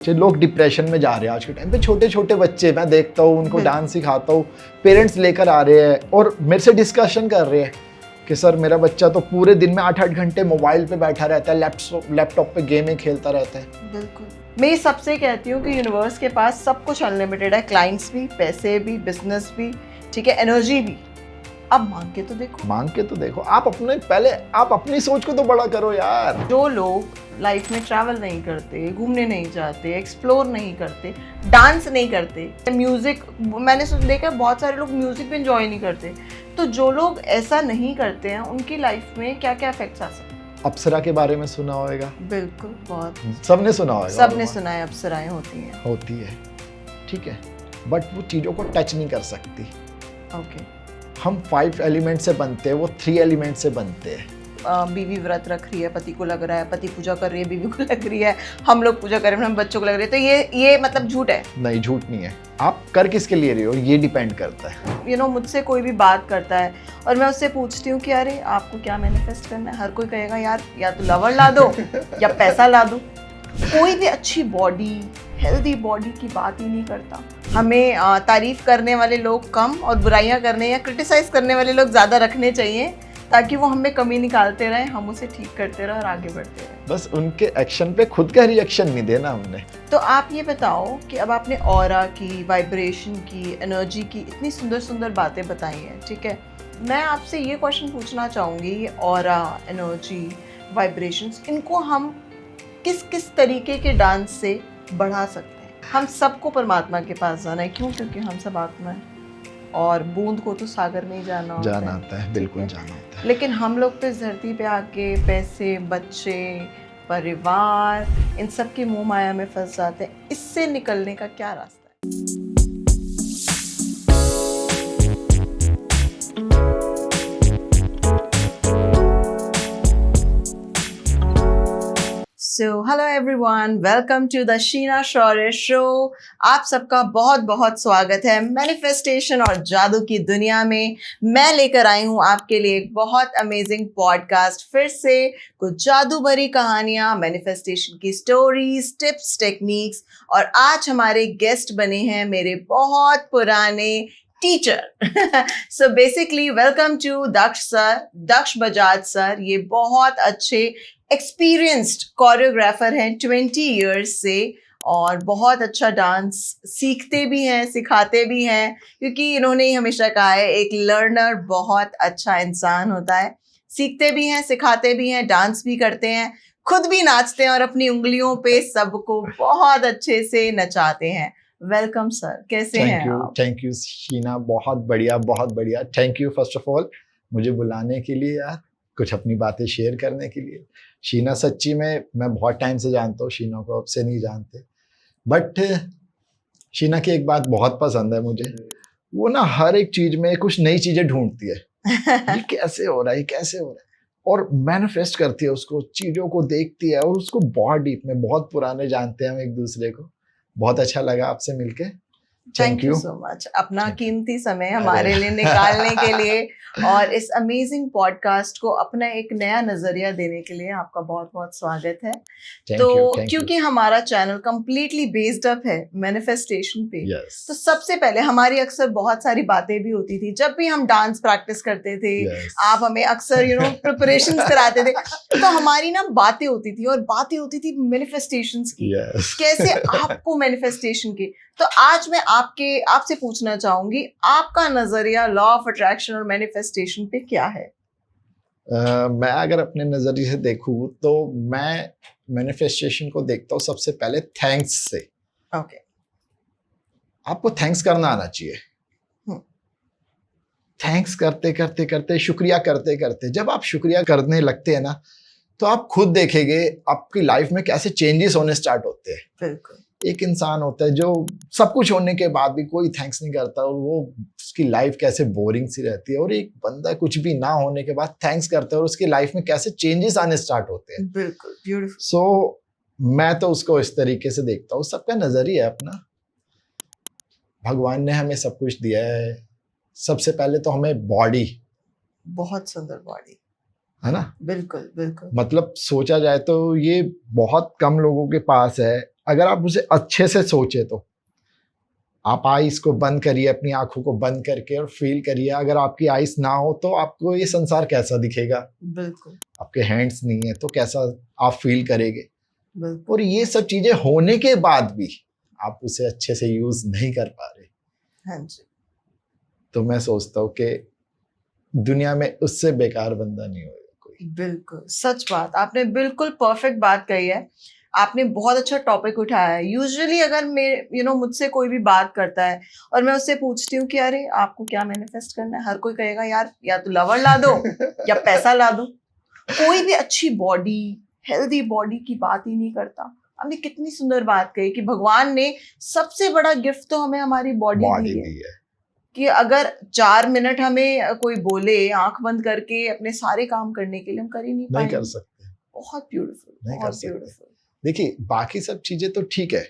लोग डिप्रेशन में जा रहे हैं आज के टाइम पे। छोटे छोटे बच्चे मैं देखता हूँ, उनको डांस सिखाता हूँ, पेरेंट्स लेकर आ रहे हैं और मेरे से डिस्कशन कर रहे हैं कि सर मेरा बच्चा तो पूरे दिन में 8-8 घंटे मोबाइल पे बैठा रहता है, लैपटॉप पे गेमें खेलता रहता है। बिल्कुल, मैं सबसे कहती हूँ कि यूनिवर्स के पास सब कुछ अनलिमिटेड है, क्लाइंट्स भी, पैसे भी, बिजनेस भी, ठीक है, एनर्जी भी। अब मांग के तो देखो। आप अपनी सोच को तो बड़ा करो यार। जो लोग लाइफ में ट्रैवल नहीं करते, घूमने नहीं जाते, एक्सप्लोर नहीं करते, डांस नहीं करते, म्यूजिक, मैंने देखा बहुत सारे लोग म्यूजिक भी इंजॉय नहीं करते, तो जो लोग ऐसा नहीं करते हैं उनकी लाइफ में क्या क्या इफेक्ट्स आ सकते हैं। अप्सरा के बारे में सुना होगा? बिल्कुल, बहुत सबने सुना होगा। सबने सुना है, अप्सराएं होती हैं, ठीक है, बट वो चीज़ों को टच नहीं कर सकती। ओके। हम 5 एलिमेंट से बनते हैं, वो 3 एलिमेंट से बनते हैं। बीवी व्रत रख रही है, पति को लग रहा है, पति पूजा कर रही है, बीवी को लग रही है, हम लोग पूजा कर रहे हैं, हम बच्चों को लग रही है, तो ये मतलब झूठ है? नहीं, झूठ नहीं है। आप कर किसके लिए रहे हो ये डिपेंड करता है। मुझसे कोई भी बात करता है और मैं उससे पूछती हूँ कि अरे आपको क्या मैनिफेस्ट करना है, हर कोई कहेगा यार या तो लवर ला दो या पैसा ला दो। कोई भी अच्छी बॉडी, हेल्दी बॉडी की बात ही नहीं करता। हमें तारीफ करने वाले लोग कम और बुराइयां करने या क्रिटिसाइज करने वाले लोग ज़्यादा रखने चाहिए, ताकि वो हमें कमी निकालते रहें, हम उसे ठीक करते रहें और आगे बढ़ते रहें। बस उनके एक्शन पे खुद का रिएक्शन नहीं देना हमने। तो आप ये बताओ कि अब आपने ऑरा की, वाइब्रेशन की, एनर्जी की इतनी सुंदर सुंदर बातें बताई हैं, ठीक है, मैं आपसे ये क्वेश्चन पूछना चाहूँगी, ये ऑरा, एनर्जी, वाइब्रेशंस, इनको हम किस किस तरीके के डांस से बढ़ा सकते हैं? हम सबको परमात्मा के पास जाना है, क्यों? क्योंकि हम सब आत्मा है और बूंद को तो सागर में ही जाना होता है, बिल्कुल जाना होता है। लेकिन हम लोग तो इस धरती पे आके पैसे, बच्चे, परिवार, इन सब की मोह माया में फंस जाते हैं। इससे निकलने का क्या रास्ता है? So, hello everyone, welcome to the Sheena Shaurya show. आप सबका बहुत बहुत स्वागत है मैनिफेस्टेशन और जादू की दुनिया में। मैं लेकर आई हूँ आपके लिए एक बहुत अमेजिंग पॉडकास्ट, फिर से कुछ जादू भरी कहानियाँ, मैनिफेस्टेशन की स्टोरीज, टिप्स, टेक्निक्स, और आज हमारे गेस्ट बने हैं मेरे बहुत पुराने teacher. So basically welcome to Daksh sir, Daksh Bajaj sir. ये बहुत अच्छे एक्सपीरियंस्ड कोरियोग्राफर हैं 20 इयर्स से, और बहुत अच्छा डांस सीखते भी हैं, सिखाते भी हैं, क्योंकि इन्होंने ही हमेशा कहा है एक लर्नर बहुत अच्छा इंसान होता है। सीखते भी हैं, सिखाते भी हैं, डांस भी करते हैं, खुद भी नाचते हैं और अपनी उंगलियों पे सबको बहुत अच्छे से नचाते हैं। वेलकम सर, कैसे हैं आप? थैंक यू शीना, बहुत बढ़िया। Thank you first of all मुझे बुलाने के लिए यार, कुछ अपनी बातें शेयर करने के लिए। शीना सच्ची में मैं बहुत टाइम से जानता हूँ, शीना को अब से नहीं जानते, बट शीना की एक बात बहुत पसंद है मुझे, वो ना हर एक चीज में कुछ नई चीजें ढूंढती है। ये कैसे हो रहा है, और मैनिफेस्ट करती है उसको, चीजों को देखती है और उसको बहुत डीप में, बहुत पुराने जानते हैं हम एक दूसरे को। बहुत अच्छा लगा आपसे मिलके। थैंक यू सो मच, अपना कीमती समय हमारे लिए निकालने के लिए और इस अमेजिंग पॉडकास्ट को अपना एक नया नजरिया देने के लिए आपका बहुत बहुत स्वागत है। क्योंकि हमारा चैनल कंप्लीटली बेस्ड अप है मैनिफेस्टेशन पे, तो सबसे पहले हमारी अक्सर बहुत सारी बातें भी होती थी जब भी हम डांस प्रैक्टिस करते थे। आप हमें अक्सर प्रिपरेशंस कराते थे, तो हमारी ना बातें होती थी, और बातें होती थी मैनिफेस्टेशंस की, कैसे आपको मैनिफेस्टेशन की। तो आज मैं आपसे पूछना चाहूंगी, आपका नजरिया लॉ ऑफ अट्रैक्शन और मैनिफेस्टेशन पे क्या है? मैं अगर अपने नजरिए से देखूं तो मैं मैनिफेस्टेशन को देखता हूँ सबसे पहले थैंक्स से। ओके। आपको थैंक्स करना आना चाहिए। थैंक्स करते, शुक्रिया करते, जब आप शुक्रिया करने लगते हैं ना, तो आप खुद देखेंगे आपकी लाइफ में कैसे चेंजेस होने स्टार्ट होते हैं। बिल्कुल। एक इंसान होता है जो सब कुछ होने के बाद भी कोई थैंक्स नहीं करता, और वो उसकी लाइफ कैसे बोरिंग सी रहती है, और एक बंदा कुछ भी ना होने के बाद थैंक्स करता है और उसकी लाइफ में कैसे चेंजेस आने स्टार्ट होते हैं। बिल्कुल, ब्यूटीफुल। सो मैं तो उसको इस तरीके से देखता हूँ। सबका नजरिया है अपना। भगवान ने हमें सब कुछ दिया है। सबसे पहले तो हमें बॉडी, बहुत सुंदर बॉडी है ना। बिल्कुल बिल्कुल। मतलब सोचा जाए तो ये बहुत कम लोगों के पास है। अगर आप उसे अच्छे से सोचे तो आप आइस को बंद करिए, अपनी आंखों को बंद करके, और फील करिए अगर आपकी आइस ना हो तो आपको ये संसार कैसा दिखेगा। बिल्कुल। आपके हैंड्स नहीं है तो कैसा आप फील करेंगे। बिल्कुल। और ये सब चीजें होने के बाद भी आप उसे अच्छे से यूज नहीं कर पा रहे, हाँ जी, तो मैं सोचता हूँ कि दुनिया में उससे बेकार बंदा नहीं होगा कोई। बिल्कुल सच बात, आपने बिल्कुल परफेक्ट बात कही है। आपने बहुत अच्छा टॉपिक उठाया है। यूजुअली अगर मैं मुझसे कोई भी बात करता है और मैं उससे पूछती हूँ कि अरे आपको क्या मैनिफेस्ट करना है, हर कोई कहेगा यार या तो लवर ला दो या पैसा ला दो। कोई भी अच्छी बॉडी, हेल्दी बॉडी की बात ही नहीं करता। आपने कितनी सुंदर बात कही कि भगवान ने सबसे बड़ा गिफ्ट तो हमें हमारी बॉडी दी है कि अगर 4 मिनट हमें कोई बोले आंख बंद करके अपने सारे काम करने के लिए, हम कर ही नहीं पाएंगे। नहीं कर सकते। बहुत ब्यूटीफुल, बहुत ब्यूटीफुल। देखिए बाकी सब चीजें तो ठीक है,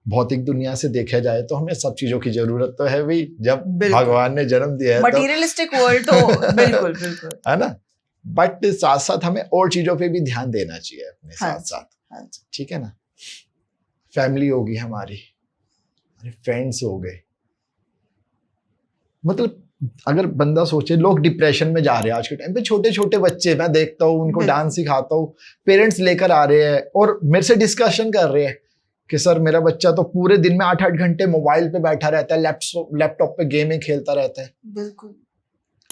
भौतिक दुनिया से देखा जाए तो हमें सब चीजों की जरूरत तो है भी, जब भगवान ने जन्म दिया है मटीरियलिस्टिक वर्ल्ड तो बिल्कुल बिल्कुल है ना। बट साथ साथ हमें और चीजों पे भी ध्यान देना चाहिए अपने साथ साथ, ठीक है ना। फैमिली होगी हमारी, फ्रेंड्स हो गए। मतलब अगर बंदा सोचे, लोग डिप्रेशन में जा रहे हैं आज के टाइम पे, छोटे छोटे बच्चे मैं देखता हूँ, उनको डांस सिखाता हूँ, पेरेंट्स लेकर आ रहे हैं और मेरे से डिस्कशन कर रहे हैं कि सर मेरा बच्चा तो पूरे दिन में 8-8 घंटे मोबाइल पे बैठा रहता है, लैपटॉप पे गेमिंग खेलता रहता है। बिल्कुल।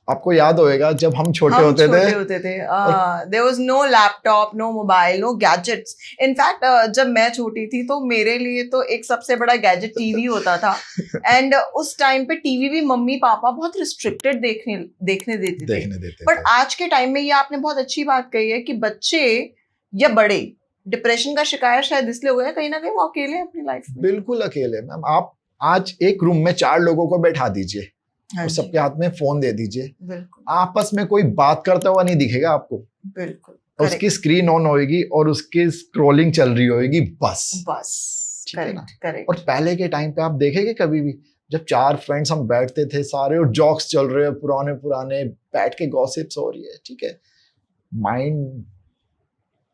आपको याद होएगा जब हम छोटे होते थे there was no laptop, no mobile, no gadgets. In fact जब मैं छोटी थी तो मेरे लिए तो एक सबसे बड़ा गैजेट टीवी होता था। एंड उस टाइम पे टीवी भी मम्मी पापा बहुत रिस्ट्रिक्टेड देखने देते थे। बट आज के टाइम में ये आपने बहुत अच्छी बात कही है कि बच्चे या बड़े डिप्रेशन का शिकार शायद इसलिए हुए हैं, कहीं ना कहीं वो अकेले हैं अपनी लाइफ में। बिल्कुल अकेले। मैम आप आज एक रूम में 4 लोगों को बैठा दीजिए और सबके हाथ में फोन दे दीजिए, आपस में कोई बात करता हुआ नहीं दिखेगा आपको। बिल्कुल। उसकी स्क्रीन ऑन होएगी और उसकी स्क्रॉलिंग चल रही होएगी, बस। करेक्ट। और पहले के टाइम पे आप देखेंगे कभी भी जब 4 फ्रेंड्स हम बैठते थे सारे और जॉक्स चल रहे हैं पुराने बैठ के गॉसिप्स हो रही है, ठीक है। माइंड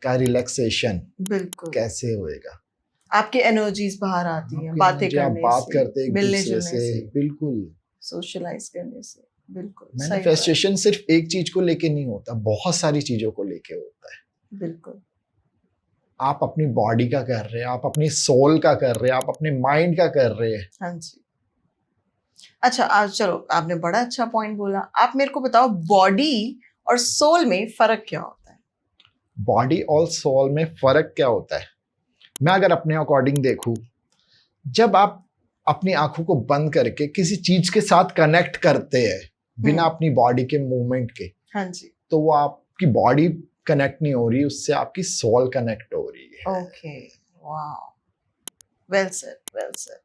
का रिलैक्सेशन बिल्कुल कैसे होएगा? आपकी एनर्जीज बाहर आती हैं बातें करने बात करते एक मिलने दूसरे से, बिल्कुल सोशलाइज करने से। बिल्कुल मैनिफेस्टेशन सिर्फ एक चीज को लेके नहीं होता, बहुत सारी चीजों को लेके होता है। बिल्कुल। आप अपनी बॉडी का कर रहे हैं, आप अपनी सोल का कर रहे हैं, आप अपने माइंड का कर रहे हैं। हाँ जी। अच्छा आज चलो आपने बड़ा अच्छा पॉइंट बोला। आप मेरे को बताओ बॉडी और सोल में फर्क क्या होता है? बॉडी और सोल में फर्क क्या होता है? मैं अगर अपने अकॉर्डिंग देखूं, जब आप अपनी आंखों को बंद करके किसी चीज के साथ कनेक्ट करते हैं बिना अपनी बॉडी के मूवमेंट के, हाँ जी, तो वो आपकी बॉडी कनेक्ट नहीं हो रही, उससे आपकी सोल कनेक्ट हो रही है। Okay, wow, well said.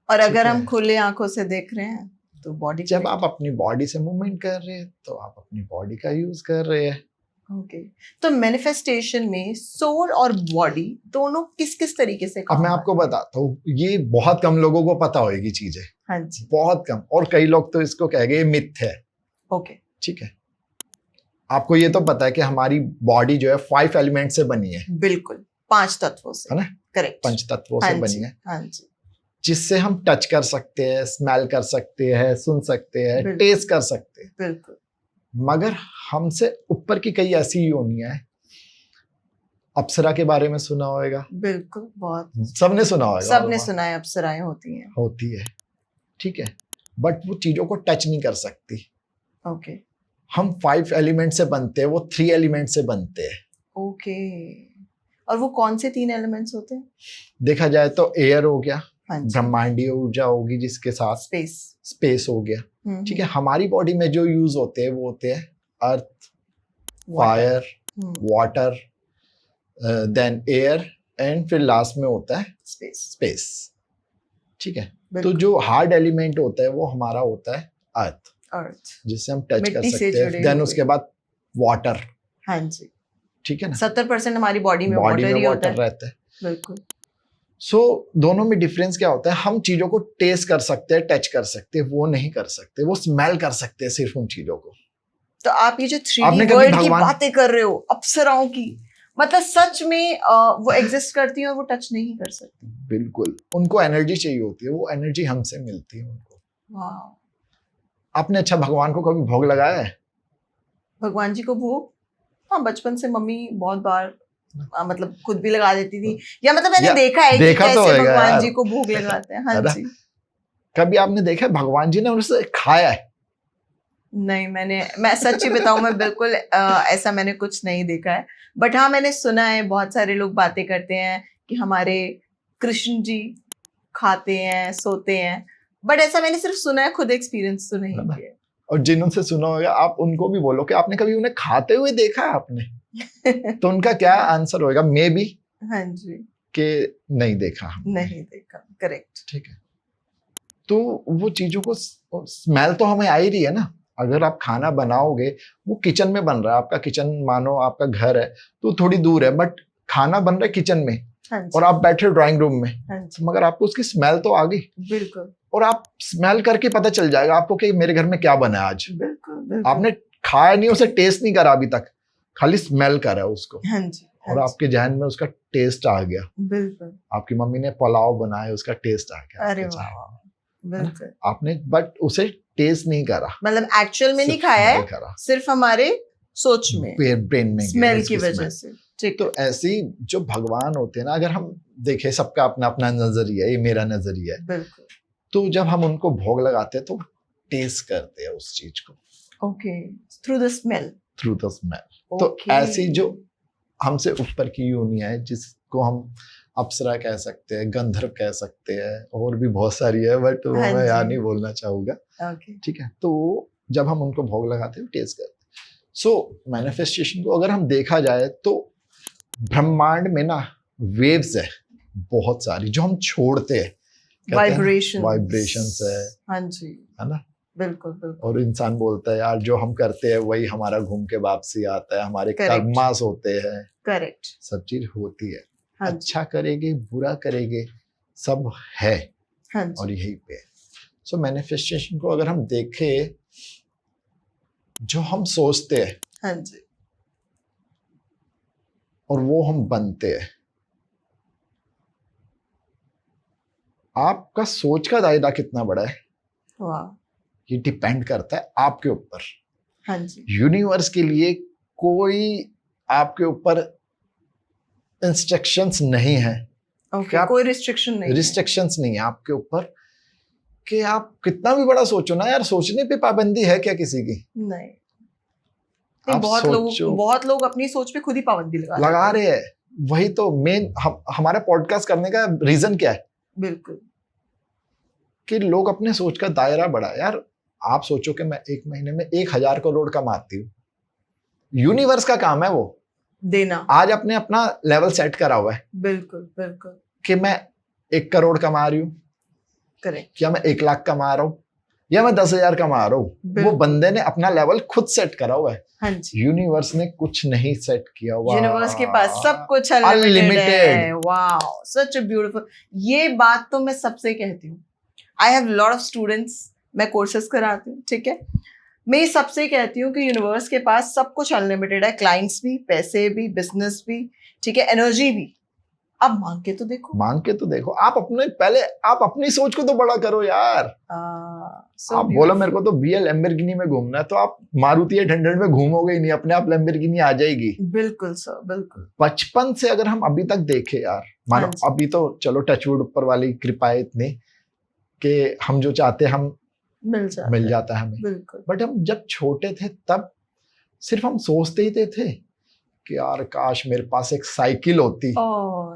और अगर हम खुले आंखों से देख रहे हैं तो बॉडी, जब आप अपनी बॉडी से मूवमेंट कर रहे हैं तो आप अपनी बॉडी का यूज कर रहे हैं। ओके तो मैनिफेस्टेशन में सोल और बॉडी दोनों किस किस तरीके से काम? अब मैं आपको बताता हूँ, ये बहुत कम लोगों को पता होगी चीजें। हाँ जी, बहुत कम। और कई लोग तो इसको कहेंगे मिथ है। ओके, ठीक है। आपको ये तो पता है कि हमारी बॉडी जो है 5 एलिमेंट से बनी है। बिल्कुल, 5 तत्वों से, है ना? करेक्ट, 5 तत्वों से बनी है। हाँ जी, जिससे हम टच कर सकते हैं, स्मेल कर सकते हैं, सुन सकते हैं, टेस्ट कर सकते हैं। बिल्कुल। मगर हमसे ऊपर की कई ऐसी योनियां हैं। अप्सरा के बारे में सुना होगा? बिल्कुल, बहुत सबने सुना होगा। सबने सुना है, अप्सराएं होती हैं। ठीक है, बट वो चीजों को टच नहीं कर सकती। ओके। हम 5 एलिमेंट से बनते हैं, वो 3 एलिमेंट से बनते हैं। ओके। और वो कौन से 3 एलिमेंट्स होते हैं? देखा जाए तो एयर हो गया, ब्रह्मांडीय ऊर्जा होगी, जिसके साथ स्पेस हो गया। ठीक है। हमारी बॉडी में जो यूज होते हैं वो होते हैं earth, fire, water, then air and फिर लास्ट में होता है स्पेस। ठीक है। तो जो हार्ड एलिमेंट होता है वो हमारा होता है अर्थ, जिससे हम टच कर सकते हैं। देन उसके बाद वाटर। हाँ जी, ठीक है ना। 70% हमारी बॉडी में वाटर रहता है। बिल्कुल। दोनों में डिफरेंस क्या होता है? हम चीजों को टेस्ट कर सकते हैं, टच कर सकते हैं, वो नहीं कर सकते। वो स्मेल कर सकते हैं सिर्फ उन चीजों को। तो आप ये जो 3D वर्ल्ड की बातें कर रहे हो, अप्सराओं की, मतलब सच में वो एग्जिस्ट करती है और वो टच नहीं कर सकती। बिल्कुल, उनको एनर्जी चाहिए होती है, वो एनर्जी हमसे मिलती है उनको। वाह। आपने अच्छा भगवान को कभी भोग लगाया है? भगवान जी को भोग, हाँ बचपन से मम्मी बहुत बार मतलब खुद भी लगा देती थी, या मतलब मैंने देखा है कि देखा तो कैसे होगा भगवान यार। जी को भोग लगाते हैं। हाँ है ना? जी। कभी आपने देखा है भगवान जी ने उसे खाया है? नहीं, मैं सच्ची बताऊं, मैं बिल्कुल ऐसा मैंने कुछ नहीं देखा है। बट हाँ, मैंने सुना है, बहुत सारे लोग बातें करते हैं कि हमारे कृष्ण जी खाते हैं, सोते हैं, बट ऐसा मैंने सिर्फ सुना है, खुद एक्सपीरियंस तो नहीं है ना? किया। और जिनसे सुना होगा आप उनको भी बोलो कि आपने कभी उन्हें खाते हुए देखा है आपने? तो उनका क्या आंसर होगा? मे बी हाँ जी, कि नहीं देखा हमने। नहीं देखा। करेक्ट। ठीक है, तो वो चीजों को स्मेल तो हमें आ ही रही है ना। अगर आप खाना बनाओगे, वो किचन में बन रहा है, आपका किचन मानो आपका घर है तो थोड़ी दूर है, बट खाना बन रहा है किचन में, हाँ जी, और आप बैठे ड्राइंग रूम में, हाँ जी, मगर आपको उसकी स्मेल तो आ गई, बिल्कुल और आप स्मेल करके पता चल जाएगा आपको कि मेरे घर में क्या बना है आज। बिल्कुल बिल्कुल। आपने खाया नहीं, उसे टेस्ट नहीं करा अभी तक, खाली स्मेल करा उसको, हाँ जी, हाँ और जी, आपके जहन में उसका टेस्ट आ गया। बिल्कुल। आपकी मम्मी ने पुलाव बनाया, उसका टेस्ट आ गया अरे आपके वाह, जहन में। बिल्कुल। आपने बट उसे टेस्ट नहीं करा, मतलब एक्चुअल में नहीं सिर्फ खाया है, smell करा, सिर्फ हमारे सोच में, ब्रेन में गया स्मेल उसकी की वजह smell। से। ठीक तो है, ऐसे ही जो भगवान होते हैं ना, अगर हम देखें, सबका अपना अपना नजरिया है, ये मेरा नजरिया है, बिल्कुल। तो जब हम उनको भोग लगाते हैं तो टेस्ट करते हैं उस चीज को okay, through the smell. Through the smell. तो ऐसी जो हमसे ऊपर की यूनिया है, जिसको हम अप्सरा कह सकते हैं, गंधर्व कह सकते हैं, और भी बहुत सारी है, बट वो हाँ मैं यहाँ जी। नहीं बोलना चाहूंगा। ओके, ठीक है, तो जब हम उनको भोग लगाते हैं, टेस्ट करते हैं। सो मैनिफेस्टेशन को अगर हम देखा जाए तो ब्रह्मांड में ना वेव्स है बहुत सारी, जो हम छोड़ते हैं, वाइब्रेशन, वाइब्रेशंस है हाँ जी, है ना? बिल्कुल बिल्कुल। और इंसान बोलता है यार जो हम करते हैं वही हमारा घूम के वापसी आता है, हमारे Correct. कर्मास होते हैं, करेक्ट। सब चीज होती है। हाँ जी, अच्छा करेंगे बुरा करेंगे, सब है, हाँ और जी, यही पे। सो मैनिफेस्टेशन को अगर हम देखें, जो हम सोचते हैं हाँ जी, और वो हम बनते हैं, आपका सोच का दायरा कितना बड़ा है वाह, ये डिपेंड करता है आपके ऊपर। हाँ जी, यूनिवर्स के लिए कोई आपके ऊपर इंस्ट्रक्शंस नहीं है, ओके, कोई रिस्ट्रिक्शन नहीं है। रिस्ट्रिक्शंस नहीं है आपके ऊपर, कि आप कितना भी बड़ा सोचो ना यार, सोचने पे पाबंदी है क्या किसी की? नहीं, आप बहुत लोग अपनी सोच पे खुद ही पाबंदी लगा रहे हैं। वही तो मेन हमारा पॉडकास्ट करने का रीजन क्या है? बिल्कुल, कि लोग अपने सोच का दायरा बढ़ाए। यार आप सोचो कि मैं एक महीने में 1,000 करोड़ कमाती हूँ, यूनिवर्स का काम है वो देना। आज अपने अपना लेवल सेट करा हुआ है बिल्कुल बिल्कुल, कि मैं 1 करोड़ कमा रही हूँ, करेक्ट, या मैं 1 लाख कमा रहा हूँ, या मैं 10,000 कमा रहा हूँ। वो बंदे ने अपना लेवल खुद सेट करा हुआ है। हाँ जी, यूनिवर्स ने कुछ नहीं सेट किया हुआ। यूनिवर्स के पास सब कुछ अनलिमिटेड है। Wow, such a beautiful. ये बात तो मैं सबसे कहती हूँ। I have lot of students, मैं कोर्सेज कराती हूँ, ठीक है, मैं ये सबसे कहती हूँ कि यूनिवर्स के पास सब कुछ अनलिमिटेड है, क्लाइंट्स भी, पैसे भी, बिजनेस भी, ठीक है, एनर्जी भी। अब मांग के तो देखो, मांग के तो देखो। आप अपनी सोच को तो बड़ा करो यार। आप बोलो मेरे को तो BL लैम्बोर्गिनी में घूमना है, तो आप मारुति 800 में घूमोगे ही नहीं, अपने आप लैम्बोर्गिनी आ जाएगी। बिल्कुल सर, बिल्कुल। बचपन से अगर हम अभी तक देखें यार, मानो हाँ अभी तो चलो टचवुड ऊपर वाली कृपा है इतनी कि हम जो चाहते हैं हम मिल जाता है हमें। बिल्कुल। बट हम जब छोटे थे तब सिर्फ हम सोचते ही थे कि यार काश मेरे पास एक साइकिल होती।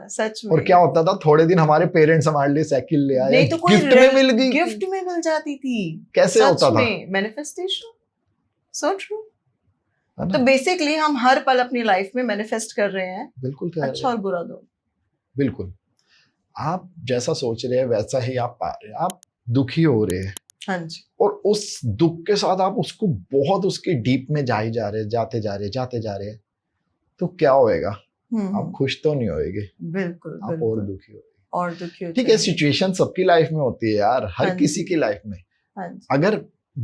सच में। और क्या होता था, थोड़े दिन हमारे पेरेंट्स हमारे लिए साइकिल ले आए, नहीं तो कोई गिफ्ट में मिल गई, गिफ्ट में मिल जाती थी। कैसे होता था? Manifestation, so true. तो बेसिकली हम हर पल अपनी लाइफ में मैनिफेस्ट कर रहे हैं, बिल्कुल, अच्छा और बुरा दो। बिल्कुल, आप जैसा सोच रहे हैं वैसा ही आप पा रहे हैं। आप दुखी हो रहे हैं, हाँ जी, और उस दुख के साथ आप उसको बहुत उसके डीप में जाते जा रहे हैं, तो क्या होएगा? आप खुश तो नहीं होएंगे, बिल्कुल, आप और दुखी होएंगे। ठीक है, सिचुएशन सबकी लाइफ में होती है यार, हर किसी की लाइफ में। अगर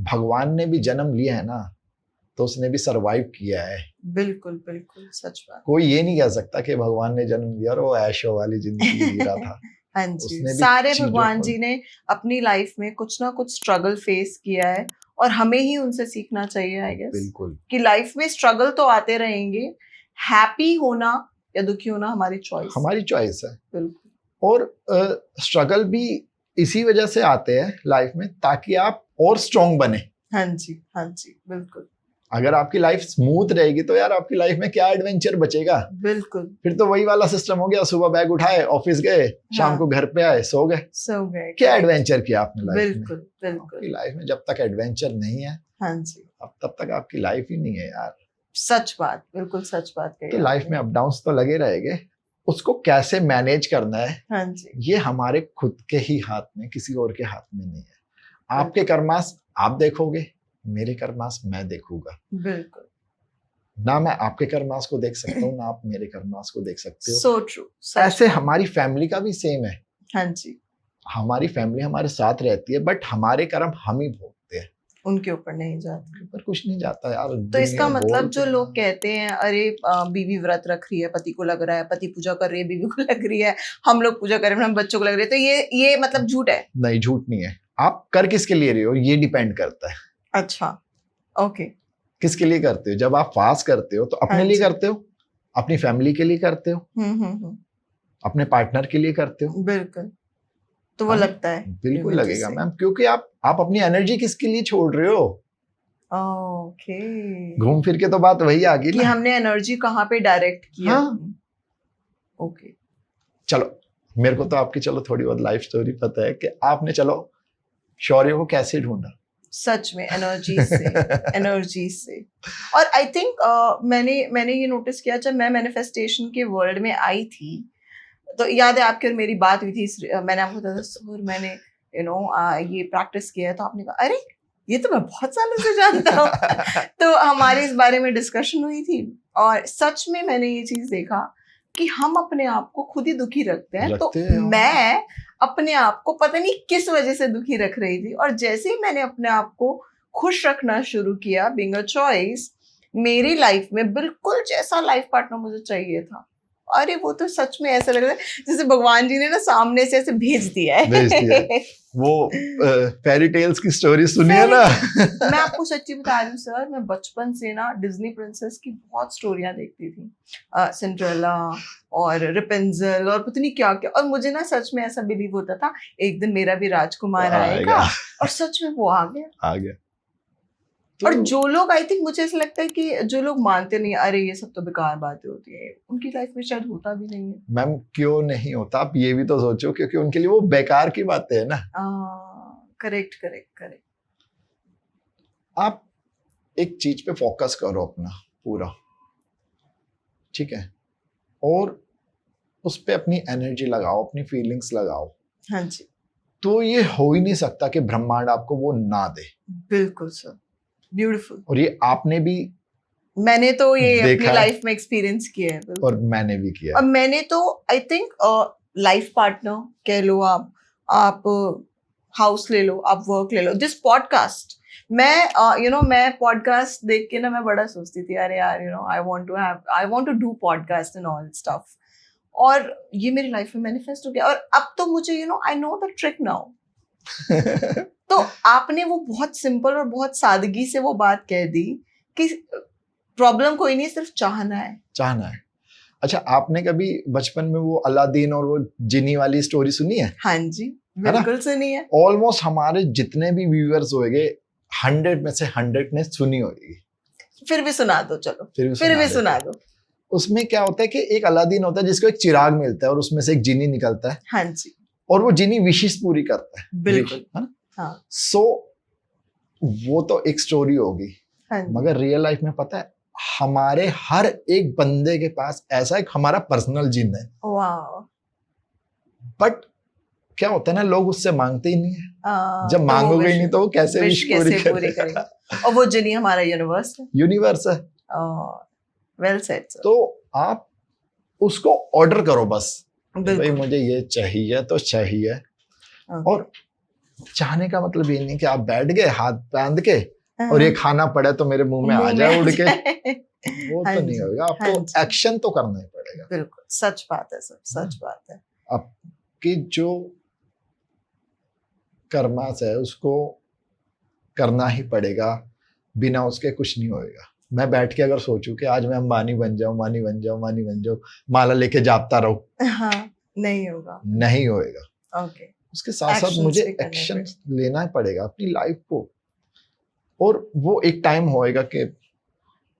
भगवान ने भी जन्म लिया है ना, तो उसने भी सरवाइव किया है। बिल्कुल बिल्कुल सच बात। कोई ये नहीं कह सकता कि भगवान ने जन्म दिया और वो ऐशो वाली जिंदगी जी रहा था। हाँ जी, उसने भी सारे चीजों भगवान को जी ने अपनी लाइफ में कुछ ना कुछ स्ट्रगल फेस किया है और हमें ही उनसे सीखना चाहिए आई गेस बिल्कुल कि लाइफ में स्ट्रगल तो आते रहेंगे, हैप्पी होना या दुखी होना हमारी चॉइस। हमारी चॉइस है। बिल्कुल और स्ट्रगल भी इसी वजह से आते हैं लाइफ में ताकि आप और स्ट्रांग बने। हाँ जी बिल्कुल अगर आपकी लाइफ स्मूथ रहेगी तो यार आपकी लाइफ में क्या एडवेंचर बचेगा। बिल्कुल। फिर तो वही वाला सिस्टम हो गया, सुबह बैग उठाए ऑफिस गए, शाम हाँ। को घर पे आए, सो गए। क्या एडवेंचर किया आपने लाइफ में? बिल्कुल बिल्कुल। आपकी लाइफ में जब तक एडवेंचर नहीं है हाँ जी, अब तब तक आपकी लाइफ ही नहीं है यार। सच बात, बिल्कुल सच बात कही तो लाइफ में आपने। अप डाउन्स तो लगे रहेंगे, उसको कैसे मैनेज करना है हाँ जी ये हमारे खुद के ही हाथ में, किसी और के हाथ में नहीं है। आपके कर्मास आप देखोगे, मेरे कर्मास मैं देखूंगा। बिल्कुल। ना मैं आपके कर्मास को देख सकता हूँ ना आप मेरे कर्मास को देख सकते हो। So true. ऐसे हमारी फैमिली का भी सेम है। हाँ जी, हमारी फैमिली हमारे साथ रहती है बट हमारे कर्म हम ही भोगते हैं, उनके ऊपर नहीं जाती। पर कुछ नहीं जाता यार। तो इसका दुनिया मतलब बोलते जो हैं। लोग कहते हैं अरे बीवी व्रत रख रही है, पति को लग रहा है, पति पूजा कर रही है, बीवी को लग रही है, हम लोग पूजा कर रहे हैं, हम बच्चों को लग रही है, तो ये मतलब झूठ है। नहीं, झूठ नहीं है। आप कर किसके लिए रहे हो ये डिपेंड करता है। अच्छा, ओके। किसके लिए करते हो? जब आप फास्ट करते हो तो अपने हाँ लिए जी। करते हो, अपनी फैमिली के लिए करते हो, हम्म। अपने पार्टनर के लिए करते हो। बिल्कुल। तो वो हाँ, लगता है बिल्कुल you will लगेगा say. मैम, क्योंकि आप अपनी एनर्जी किसके लिए छोड़ रहे हो? ओके। घूम फिर के तो बात वही आ गई कि ना। हमने एनर्जी कहाँ पे डायरेक्ट किया। हाँ। ओके। चलो, मेरे को तो आपकी चलो थोड़ी बहुत लाइफ स्टोरी पता है कि आपने चलो शौर्य को कैसे ढूंढा। सच में एनर्जी से एनर्जी से। और आई थिंक मैंने ये नोटिस किया जब मैं मैनिफेस्टेशन के वर्ल्ड में आई थी, तो याद है आपकी और मेरी बात हुई थी, मैंने आपको बताया था सर मैंने ये प्रैक्टिस किया है, तो आपने कहा अरे ये तो मैं बहुत सालों से जानता हूँ। तो हमारे इस बारे में डिस्कशन हुई थी और सच में मैंने ये चीज देखा कि हम अपने आप को खुद ही दुखी रखते हैं। तो मैं अपने आप को पता नहीं किस वजह से दुखी रख रही थी, और जैसे ही मैंने अपने आप को खुश रखना शुरू किया, बीइंग अ चॉइस, मेरी लाइफ में बिल्कुल जैसा लाइफ पार्टनर मुझे चाहिए था, अरे वो तो सच में ऐसा लग रहा है जैसे भगवान जी ने ना सामने से ऐसे भेज दिया है। वो फेरी टेल्स की स्टोरी सुनिए ना। मैं आपको सच्ची बता रही हूँ सर, मैं बचपन से ना डिज्नी प्रिंसेस की बहुत स्टोरियां देखती थी, सिंड्रेला और रिपेंजल और पता नहीं क्या क्या, और मुझे ना सच में ऐसा बिलीव होता था एक दिन मेरा भी राजकुमार आएगा, और सच में वो आ गया। और जो लोग, आई थिंक मुझे ऐसा लगता है कि जो लोग मानते नहीं अरे ये सब तो बेकार बातें होती है, उनकी लाइफ में शायद होता भी नहीं है। मैम क्यों नहीं होता, आप ये भी तो सोचो, क्योंकि उनके लिए वो बेकार की बातें है ना। करेक्ट। आप एक चीज पे फोकस करो अपना पूरा, ठीक है, और उस पे अपनी एनर्जी लगाओ, अपनी फीलिंग्स लगाओ। हाँ जी। तो ये हो ही नहीं सकता कि ब्रह्मांड आपको वो ना दे। बिल्कुल सर, ब्यूटीफुल। और ये आपने भी, मैंने तो ये अपनी लाइफ में एक्सपीरियंस किया है। और मैंने भी किया। और मैंने तो आई थिंक लाइफ पार्टनर कह लो, आप हाउस ले लो, आप वर्क ले लो, दिस पॉडकास्ट, मैं मैं पॉडकास्ट देख के ना मैं बड़ा सोचती थी अरे यार I want to do podcast and all stuff, और ये मेरी लाइफ में मैनिफेस्ट हो गया। और अब तो मुझे I know the trick now. तो आपने वो बहुत सिंपल और बहुत सादगी से वो बात कह दी कि प्रॉब्लम कोई नहीं, सिर्फ चाहना है। अच्छा, आपने कभी बचपन में वो अलादीन और वो जिनी वाली स्टोरी सुनी है? हाँ जी, बिल्कुल सुनी है। ऑलमोस्ट हमारे जितने भी व्यूअर्स होंगे 100 में से 100 ने सुनी होगी। फिर भी सुना दो, चलो फिर भी सुना दो। उसमें क्या होता है कि एक अलादीन होता है जिसको एक चिराग मिलता है और उसमें से एक जिनी निकलता है। हाँ जी। और वो जिनी विशेष पूरी करता है। बिल्कुल, है ना? हाँ। सो वो तो एक स्टोरी होगी। हाँ, मगर रियल लाइफ में पता है हमारे हर एक बंदे के पास ऐसा एक हमारा पर्सनल जिन है। वाह। बट क्या होता है ना, लोग उससे मांगते ही नहीं है। जब तो मांगोगे ही नहीं तो वो कैसे विश पूरी करेगा? और वो जिनी हमारा यूनिवर्स है। Well said sir. तो आप उसको ऑर्डर करो बस, भाई मुझे ये चाहिए तो चाहिए। और चाहने का मतलब ये नहीं कि आप बैठ गए हाथ बांध के और ये खाना पड़े तो मेरे मुंह में आ जाए उड़ के, वो हाँ तो नहीं जी, होगा। हाँ आपको जी। एक्शन तो करना ही पड़ेगा। बिल्कुल सच बात है सर, सच बात है। आपकी जो कर्मा है उसको करना ही पड़ेगा, बिना उसके कुछ नहीं होएगा। मैं बैठ के अगर सोचूं कि आज मैं अंबानी बन जाऊं, अंबानी बन जाऊं, अंबानी बन जाऊं, माला लेके जापता रहूं, हाँ, नहीं होगा। नहीं होएगा। ओके, उसके साथ साथ Actions मुझे भी करने एक्शन लेना ही पड़ेगा अपनी लाइफ को, और वो एक टाइम होएगा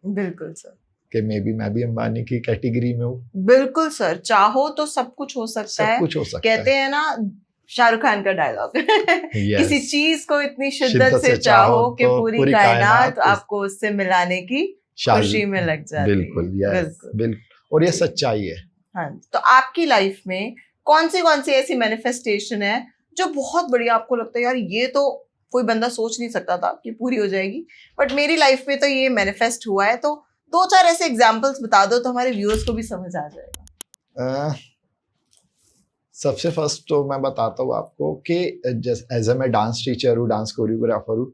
बिल्कुल सर, कि मे बी मैं भी अंबानी की कैटेगरी में हूँ। बिल्कुल सर। चाहो तो सब कुछ हो सकता सब है। कुछ हो सकता कहते है। हैं ना, शाहरुख खान का डायलॉग किसी यस, चीज को इतनी शिद्दत शिद्दत से से चाहो चाहो कि तो पूरी पूरी कायनात कायनात आपको उससे मिलाने की शाल, खुशी में लग जाती बिल्कुल, है। यस, बिल्कुल बिल्कुल, और ये जी। सच्चाई है। हाँ, तो आपकी लाइफ में कौन सी ऐसी मैनिफेस्टेशन है जो बहुत बढ़िया आपको लगता है यार ये तो कोई बंदा सोच नहीं सकता था कि पूरी हो जाएगी, बट मेरी लाइफ में तो ये मैनिफेस्ट हुआ है? तो दो चार ऐसे एग्जांपल्स बता दो तो हमारे व्यूअर्स को भी समझ आ जाएगा। सबसे फर्स्ट तो मैं बताता हूँ आपको कि एज ए मैं डांस टीचर हूँ, डांस कोरियोग्राफर हूँ,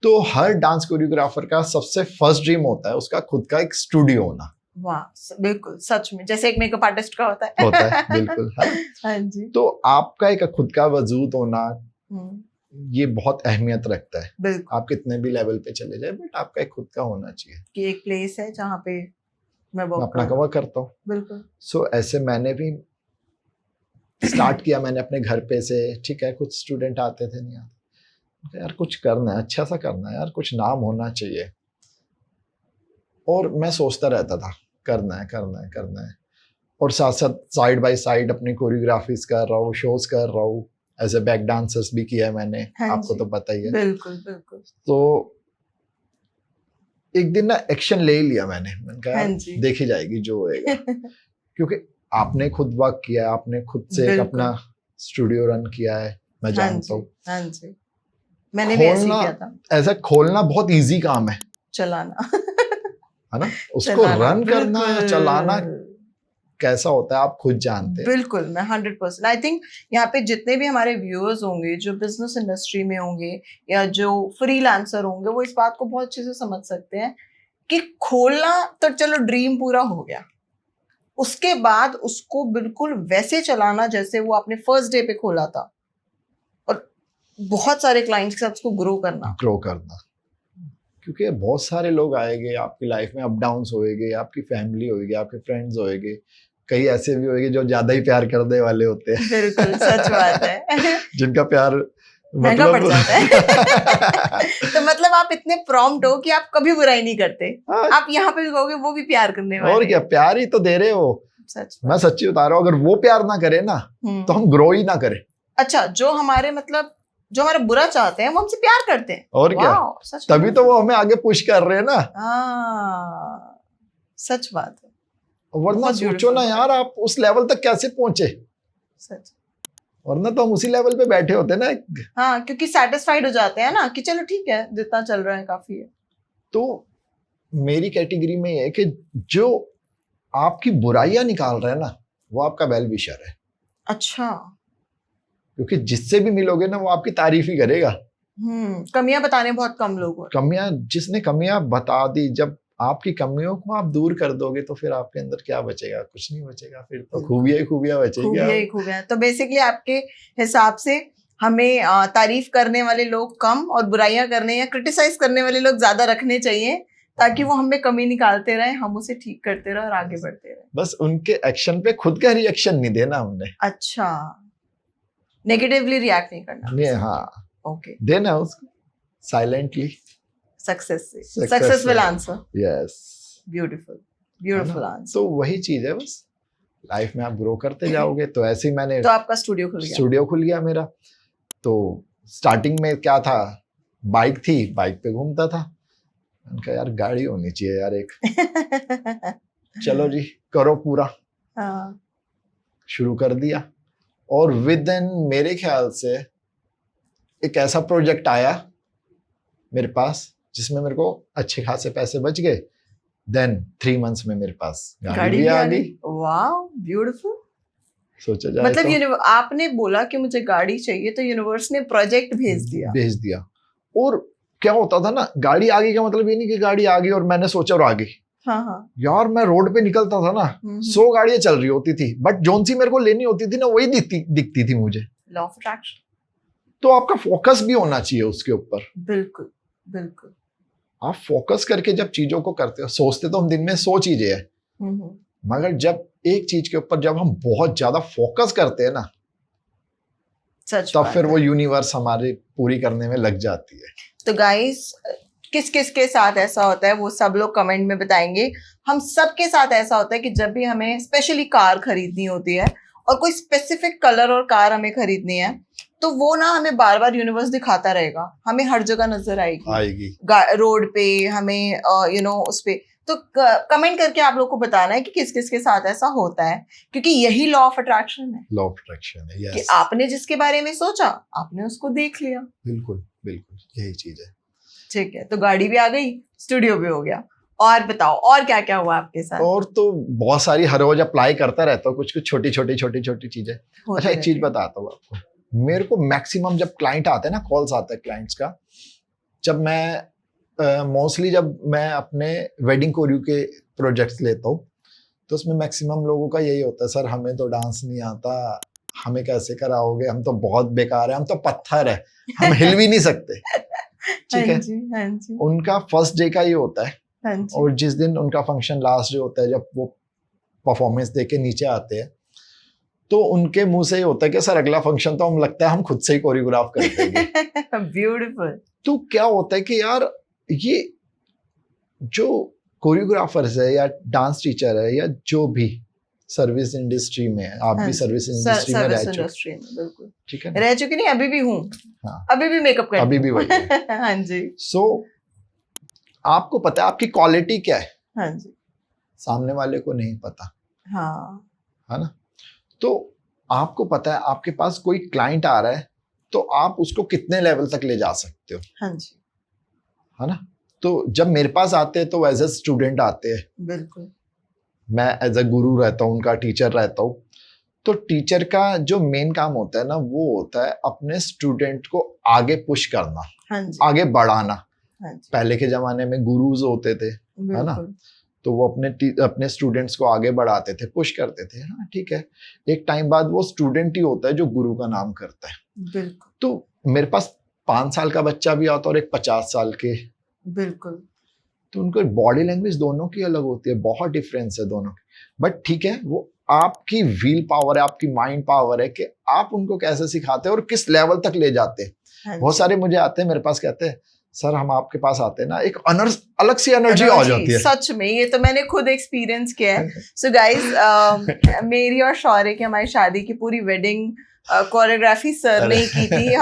तो हर डांस कोरियोग्राफर का सबसे फर्स्ट ड्रीम होता है उसका खुद का एक स्टूडियो होना। वाह, बिल्कुल सच में, जैसे एक मेकअप आर्टिस्ट का होता है। होता है, बिल्कुल, है ना? हाँ जी। तो आपका एक खुद का वजूद होना, हम्म, ये बहुत अहमियत रखता है। बिल्कुल, आप कितने भी लेवल पे चले जाए, बट आपका एक खुद का होना चाहिए। कि एक प्लेस है जहाँ पे मैं मैं वर्क अपना कर कवर करता हूँ। बिल्कुल। सो ऐसे मैंने भी स्टार्ट किया, मैंने अपने घर पे से, ठीक है, कुछ स्टूडेंट आते थे, नहीं आते, यार कुछ करना है, अच्छा सा करना है यार, कुछ नाम होना चाहिए। और मैं सोचता रहता था करना है, करना है, करना है, और साथ साथ साइड बाय साइड अपनी कोरियोग्राफीज कर रहा हूँ, शोज कर रहा हूँ, एज ए बैक डांसर्स भी किया है मैंने, हाँ आपको जी, तो पता ही है। बिल्कुल बिल्कुल। तो एक दिन ना एक्शन ले ही लिया मैंने कहा हाँ यार जी। देखी जाएगी जो होएगा, क्योंकि आपने खुद वर्क किया है, आपने खुद से एक बिल्कुल। अपना स्टूडियो रन किया है, मैं हाँ जानता जी, हूँ। हाँ जी, मैंने भी ऐसे ही खोलना, किया था। ऐसा खोलना बहुत इजी काम है चलाना है ना? उसको चलाना, रन करना या चलाना बिल्कुल कैसा होता है आप खुद जानते हैं। बिल्कुल। मैं 100% आई थिंक यहाँ पे जितने भी हमारे व्यूअर्स होंगे जो बिजनेस इंडस्ट्री में होंगे या जो फ्रीलांसर होंगे, वो इस बात को बहुत अच्छे से समझ सकते हैं कि खोलना तो चलो ड्रीम पूरा हो गया, उसके बाद उसको बिल्कुल वैसे चलाना जैसे वो आपने फर्स्ट डे पे खोला था, और बहुत सारे क्लाइंट्स के साथ उसको ग्रो करना। क्योंकि बहुत सारे लोग आएंगे आपकी लाइफ में, अप डाउन होएंगे, आपकी फैमिली होएगी, आपके फ्रेंड्स होएंगे, कई ऐसे भी होएंगे जो ज्यादा ही प्यार करने वाले होते हैं। बिल्कुल सच बात है जिनका प्यार महंगा मतलब पड़ जाता है तो मतलब आप इतने प्रॉम्प्ट हो कि आप कभी बुराई नहीं करते। हाँ, आप यहाँ पे भी कहोगे वो भी प्यार करने वाले और क्या, प्यार ही तो दे रहे हो। सच मैं सच्ची बता रहा हूँ, अगर वो प्यार ना करे ना तो हम ग्रो ही ना करें। अच्छा, जो हमारे मतलब जो हमारा बुरा चाहते हैं वो हमसे प्यार करते हैं। और क्या, सच तभी तो वो हमें आगे पुश कर रहे हैं ना। हाँ, सच बात है। वरना बहुत सोचो beautiful ना यार, आप उस लेवल तक कैसे पहुंचे, सच। वरना तो हम उसी लेवल पे बैठे होते ना। हाँ, क्योंकि सेटिस्फाइड हो जाते हैं ना कि चलो ठीक है जितना चल रहा है काफी है। तो मेरी कैटेगरी में ये है कि जो आपकी बुराइयां निकाल रहा है ना, वो आपका वेल विशर है। अच्छा, क्योंकि जिससे भी मिलोगे ना वो आपकी तारीफ ही करेगा। कमियां बताने बहुत कम लोग होते हैं। कमियां, जिसने कमियां बता दी, जब आपकी कमियों को आप दूर कर दोगे तो फिर आपके अंदर क्या बचेगा? कुछ नहीं बचेगा, फिर तो खूबियां ही खूबियां बचेगी। खूबियां ही खूबियां। तो बेसिकली आपके हिसाब से हमें तारीफ करने वाले लोग कम और बुराइयां करने या क्रिटिसाइज करने वाले लोग ज्यादा रखने चाहिए, ताकि वो हमें कमी निकालते रहे, हम उसे ठीक करते रहे और आगे बढ़ते रहे। बस उनके एक्शन पे खुद का रिएक्शन नहीं देना हमने। अच्छा, नेगेटिवली रिएक्ट नहीं करना। हाँ, ओके, देना उसको silently. Successful answer. Yes, beautiful beautiful answer. तो वही चीज है, बस लाइफ में आप ग्रो करते जाओगे। तो ऐसे ही मैंने तो आपका स्टूडियो खुल गया मेरा। तो स्टार्टिंग में क्या था, बाइक थी, बाइक पे घूमता था। मैंने कहा यार गाड़ी होनी चाहिए यार एक। चलो जी करो पूरा। हाँ, शुरू कर दिया, और विद इन मेरे ख्याल से एक ऐसा प्रोजेक्ट आया मेरे पास जिसमें मेरे को अच्छे खासे पैसे बच गए। देन 3 months में मेरे पास गाड़ी भी आ गई। वाह, ब्यूटीफुल। सोचा जाए मतलब तो आपने बोला कि मुझे गाड़ी चाहिए तो यूनिवर्स ने प्रोजेक्ट भेज दिया। और क्या होता था ना, गाड़ी आ गई का मतलब ये नहीं कि गाड़ी आ गई और मैंने सोचा और आ गई। हाँ। यार मैं रोड पे निकलता था ना, 100 गाड़ियां चल रही होती थी, बट जोन सी मेरे को लेनी होती थी ना वही दिखती थी मुझे। Law of attraction. तो आपका फोकस भी होना चाहिए उसके ऊपर। बिल्कुल बिल्कुल। आप फोकस करके जब चीजों को करते हो, सोचते तो हम दिन में 100 चीजें हैं, मगर जब एक चीज के ऊपर जब हम बहुत ज्यादा फोकस करते हैं ना, तब फिर वो यूनिवर्स हमारे पूरी करने में लग जाती है। तो गाइस, किस किस के साथ ऐसा होता है वो सब लोग कमेंट में बताएंगे। हम सब के साथ ऐसा होता है कि जब भी हमें स्पेशली कार खरीदनी होती है और कोई स्पेसिफिक कलर और कार हमें खरीदनी है, तो वो ना हमें बार बार यूनिवर्स दिखाता रहेगा, हमें हर जगह नजर आएगी रोड पे, हमें उस पे। तो कमेंट करके आप लोग को बताना है कि किस किस के साथ ऐसा होता है, क्योंकि यही लॉ ऑफ अट्रैक्शन है। लॉ ऑफ अट्रैक्शन है, यस। कि आपने जिसके बारे में सोचा, आपने उसको देख लिया। बिल्कुल बिल्कुल यही चीज है। ठीक है, तो गाड़ी भी आ गई, स्टूडियो भी हो गया, और बताओ और क्या क्या हुआ आपके साथ? और तो बहुत सारी, हर रोज अप्लाई करता रहता हूँ कुछ कुछ छोटी छोटी चीजें। अच्छा, एक चीज बताता हूँ आपको, मेरे को मैक्सिमम जब क्लाइंट आते हैं ना, कॉल्स आते हैं क्लाइंट्स का, जब मैं मोस्टली जब मैं अपने वेडिंग कोरियो के प्रोजेक्ट्स लेता हूँ, तो उसमें मैक्सिमम लोगों का यही होता है, सर हमें तो डांस नहीं आता, हमें कैसे कराओगे, हम तो बहुत बेकार है, हम तो पत्थर है, हम हिल भी नहीं सकते। ठीक है, हाँ जी। उनका फर्स्ट डे का ये होता है। हाँ जी। और जिस दिन उनका फंक्शन लास्ट डे होता है, जब वो परफॉर्मेंस दे के नीचे आते हैं, तो उनके मुंह से ही होता है कि सर अगला फंक्शन तो हम लगता है हम खुद से ही कोरियोग्राफ कर देंगे। ब्यूटीफुल। तो क्या होता है कि यार ये जो कोरियोग्राफर्स है या डांस टीचर है या जो भी सर्विस इंडस्ट्री में है, आप भी सर्विस इंडस्ट्री में रह चुके, बिल्कुल ठीक है, रह चुकी नहीं, अभी भी हूँ। हाँ, अभी भी मेकअप करती हूँ, अभी भी वही है। हाँ जी। सो आपको पता है आपकी क्वालिटी क्या है, हाँ जी, सामने वाले को नहीं पता, हाँ, है ना। तो आपको पता है आपके पास कोई क्लाइंट आ रहा है, तो आप उसको कितने लेवल तक ले जा सकते हो, हाँ जी, है ना। तो जब मेरे पास आते हैं तो एज ए स्टूडेंट आते हैं, बिल्कुल, मैं एज ए गुरु रहता हूँ, उनका टीचर रहता हूँ। तो टीचर का जो मेन काम होता है ना, वो होता है अपने स्टूडेंट को आगे पुश करना, हाँ जी, आगे बढ़ाना। हाँ जी, पहले के जमाने में गुरुज होते थे, है ना, तो वो अपने स्टूडेंट्स को आगे बढ़ाते थे, पुश करते थे। हाँ ठीक है, एक टाइम बाद वो स्टूडेंट ही होता है जो गुरु का नाम करता है। बिल्कुल। तो मेरे पास 5 साल का बच्चा भी आता है और एक 50 साल के, बिल्कुल। तो उनको बॉडी लैंग्वेज दोनों की अलग होती है, बहुत डिफरेंस है दोनों की। बट ठीक है, वो आपकी व्हील पावर है, आपकी माइंड पावर है कि आप उनको कैसे सिखाते हैं और किस लेवल तक ले जाते हैं। हाँ बहुत सारे मुझे आते हैं मेरे पास, कहते हैं सर हम आपके पास आते हैं ना, एक अलग सी एनर्जी आ जाती है। सच में, ये तो मैंने खुद एक्सपीरियंस किया है। सो गाइस, मेरी और शौर्य की, हमारी शादी की पूरी वेडिंग कोरियोग्राफी सर ने की थी।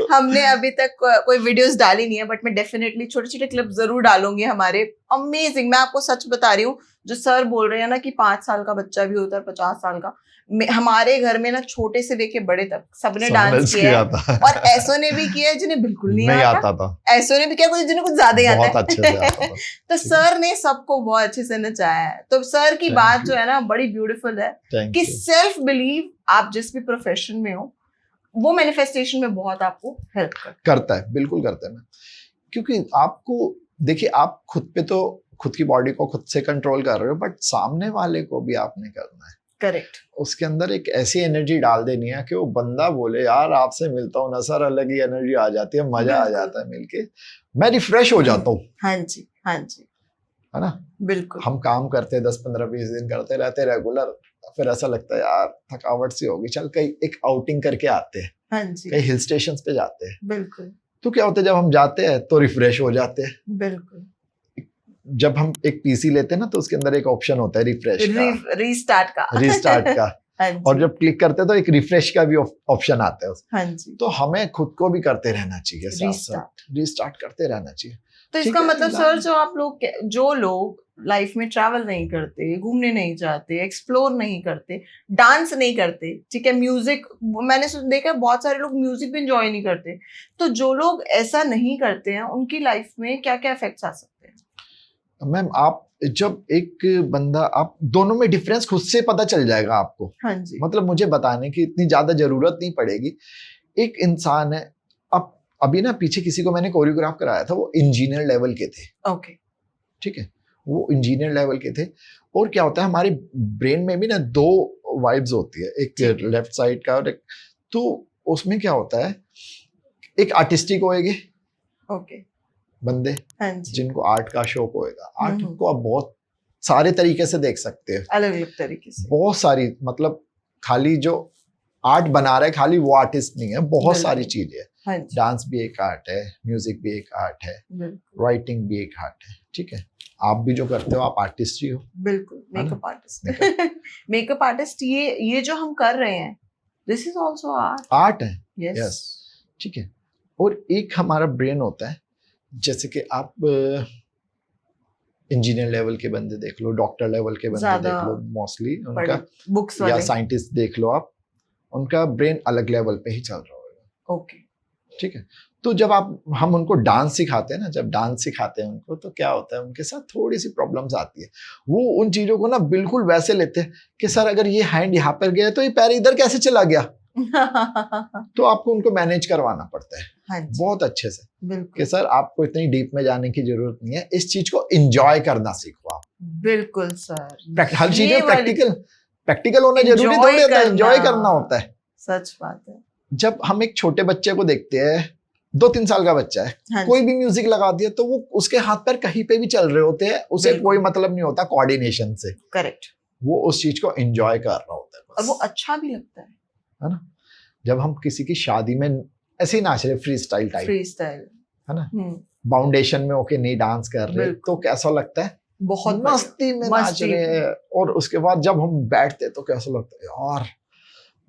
हमने अभी तक कोई वीडियोस डाली नहीं है, बट मैं डेफिनेटली छोटे छोटे क्लिप जरूर डालूंगी हमारे। अमेजिंग, मैं आपको सच बता रही हूँ, जो सर बोल रहे हैं ना कि 5 साल का बच्चा भी होता है, 50 साल का, हमारे घर में ना छोटे से लेके बड़े तक सबने डांस किया है। और ऐसो ने भी किया है जिन्हें बिल्कुल नहीं आता था। ऐसो ने भी किया, कुछ जिन्हें कुछ ज्यादा ही आता है। अच्छे से आता था। तो सर ने सबको बहुत अच्छे से नचाया है। तो सर की बात जो है ना बड़ी ब्यूटीफुल है कि सेल्फ बिलीव, आप जिस भी प्रोफेशन में हो, वो मैनिफेस्टेशन में बहुत आपको हेल्प करता है। बिल्कुल करता है, क्योंकि आपको देखिए, आप खुद पे तो खुद की बॉडी को खुद से कंट्रोल कर रहे हो, बट सामने वाले को भी आपने करना है। करेक्ट। उसके अंदर एक ऐसी एनर्जी डाल देनी है कि वो बंदा बोले यार आपसे मिलता हूँ ना सर, अलग ही एनर्जी आ जाती है, मजा आ जाता है मिलके, मैं रिफ्रेश हो जाता हूँ। हाँ जी, हाँ जी, है ना। बिल्कुल। हम काम करते 10-15-20 दिन करते रहते रेगुलर, फिर ऐसा लगता है यार थकावट सी होगी, चल कहीं एक आउटिंग करके आते हैं। हाँ जी, कहीं हिल स्टेशन पे जाते हैं। बिल्कुल। तो क्या होता है, जब हम जाते हैं तो रिफ्रेश हो जाते हैं। बिल्कुल। जब हम एक पीसी लेते हैं ना, तो उसके अंदर एक ऑप्शन होता है रिफ्रेश का, रीस्टार्ट का। और जब क्लिक करते हैं तो एक रिफ्रेश का भी ऑप्शन आता है। हाँ जी। तो हमें खुद को भी करते रहना चाहिए, रीस्टार्ट करते रहना चाहिए। तो इसका मतलब सर, जो लोग लाइफ में ट्रैवल नहीं करते, घूमने नहीं जाते, एक्सप्लोर नहीं करते, डांस नहीं करते, ठीक है, म्यूजिक, मैंने देखा बहुत सारे लोग म्यूजिक भी एंजॉय नहीं करते, तो जो लोग ऐसा नहीं करते हैं उनकी लाइफ में क्या क्या इफेक्ट्स आ सकते हैं? मैम, आप जब एक बंदा, आप दोनों में डिफरेंस खुद से पता चल जाएगा आपको। हाँ जी। मतलब मुझे बताने की इतनी ज्यादा जरूरत नहीं पड़ेगी। एक इंसान है, अब अभी ना पीछे किसी को मैंने कोरियोग्राफ कराया था, वो इंजीनियर लेवल के थे। ओके। ठीक है, वो इंजीनियर लेवल के थे। और क्या होता है हमारी ब्रेन में भी ना दो वाइब्स होती है, एक लेफ्ट साइड का और एक, तो उसमें क्या होता है, एक आर्टिस्टिक होएंगे ओके बंदे हाँ जी, जिनको आर्ट का शौक होएगा। आर्ट को आप बहुत सारे तरीके से देख सकते हो, अलग अलग तरीके से। बहुत सारी, मतलब खाली जो आर्ट बना रहा है खाली वो आर्टिस्ट नहीं है, बहुत सारी चीजें हैं। हाँ जी, डांस भी एक आर्ट है, म्यूजिक भी एक आर्ट है, बिल्कुल राइटिंग भी एक आर्ट है। ठीक है, आप भी जो करते हो आप आर्टिस्ट ही हो। बिल्कुल। है ना? मेकअप आर्टिस्ट मेकअप आर्टिस्ट, ये जो हम कर रहे हैं, this is also art. Art है, यस। यस। ठीक है, और एक हमारा ब्रेन होता है, जैसे कि आप इंजीनियर लेवल के बंदे देख लो, डॉक्टर लेवल के बंदे ज्यादा देख लो, मोस्टली उनका, बुक्स या वाले। साइंटिस्ट देख लो आप, उनका ब्रेन अलग लेवल पे ही चल रहा होगा। ओके। ठीक है, तो जब हम उनको डांस सिखाते हैं ना, जब डांस सिखाते हैं उनको, तो क्या होता है उनके साथ थोड़ी सी प्रॉब्लम्स आती है। वो उन चीजों को ना बिल्कुल वैसे लेते हैं कि सर अगर ये हैंड यहाँ पर गया तो ये पैर इधर कैसे चला गया। तो आपको उनको मैनेज करवाना पड़ता है हाँ जी, बहुत अच्छे से कि बिल्कुल सर आपको इतनी डीप में जाने की जरूरत नहीं है, इस चीज को एंजॉय करना सीखो आप। बिल्कुल सर। हर चीज ये में वाली प्रैक्टिकल होना जरूरी enjoy थोड़ी होता है, एंजॉय करना। करना होता है। सच बात है। जब हम एक छोटे बच्चे को देखते हैं, 2-3 साल का बच्चा है, हाँ कोई जी, भी म्यूजिक लगा दिया तो वो उसके हाथ पैर कहीं पे भी चल रहे होते हैं, उसे बिल्कुल। कोई मतलब नहीं होता कोऑर्डिनेशन से, करेक्ट। वो उस चीज को एंजॉय कर रहा होता है और वो बस। अच्छा भी लगता है ना, जब हम किसी की शादी में ऐसे ही नाच रहे free style type, free style. है ना, बाउंडेशन में होके नहीं डांस कर रहे, बिल्कुल। तो कैसा लगता है, बहुत बढ़िया। मस्ती में नाच मस्ती रहे हैं। और उसके बाद जब हम बैठते तो कैसा लगता है, यार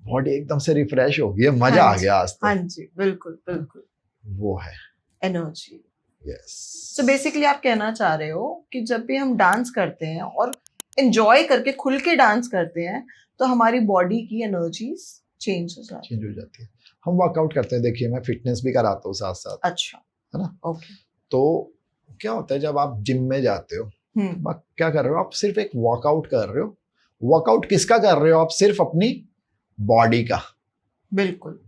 बॉडी एकदम से रिफ्रेश हो गई है, मजा हाँ आ जी, गया आज तो। हाँ जी, बिल्कुल बिल्कुल। वो है एनर्जी। यस। सो बेसिकली आप कहना चाह रहे हो कि जब भी हम डांस करते हैं और एंजॉय करके खुल के डांस करते हैं, तो हमारी बॉडी की एनर्जीज चेंज हो जाती चेंज हो जाती है। हम वर्कआउट करते हैं, देखिए मैं फिटनेस भी कराता हूँ साथ साथ, है। अच्छा। है ना। ओके। तो क्या होता है जब आप जिम में जाते हो, हम्म। आप क्या कर रहे हो, आप सिर्फ एक वर्कआउट कर रहे हो। वर्कआउट किसका कर रहे हो, आप सिर्फ अपनी बॉडी का। बिल्कुल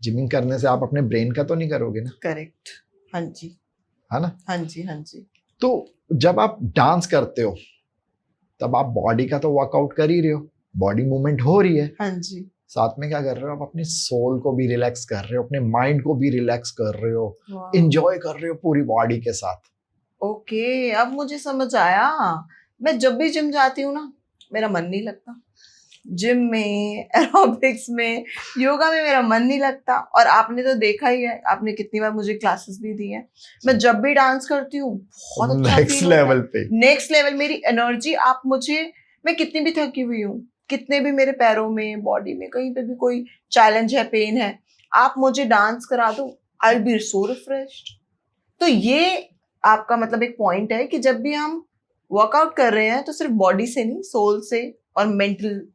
जिमिंग करने से आप अपने ब्रेन का तो नहीं करोगे ना, करेक्ट। हाँ जी, है ना। हाँ जी, हाँ जी। तो जब आप डांस करते हो तब आप बॉडी का तो वर्कआउट कर ही रहे हो, बॉडी मूवमेंट हो रही है, हाँ जी, साथ में क्या कर रहे हो, आप अपने सोल को भी रिलैक्स कर रहे हो, अपने माइंड को भी रिलैक्स कर रहे हो, वाह। एंजॉय कर रहे हो पूरी बॉडी के साथ। ओके, अब मुझे समझ आया। मैं जब भी जिम जाती हूँ ना, मेरा मन नहीं लगता। जिम में, एरोबिक्स में, योगा में मेरा मन नहीं लगता। और आपने तो देखा ही है, आपने कितनी बार मुझे क्लासेस भी दी हैं। मैं जब भी डांस करती हूँ बहुत अच्छा नेक्स्ट फील होता लेवल है। पे, नेक्स्ट लेवल मेरी एनर्जी। आप मुझे, मैं कितनी भी थकी हुई हूँ, कितने भी मेरे पैरों में, बॉडी में कहीं पे भी कोई चैलेंज है, पेन है, आप मुझे डांस करा दो, I will be so refreshed. तो ये आपका मतलब एक पॉइंट है कि जब भी हम वर्कआउट कर रहे हैं तो सिर्फ बॉडी से नहीं, सोल से और मेंटल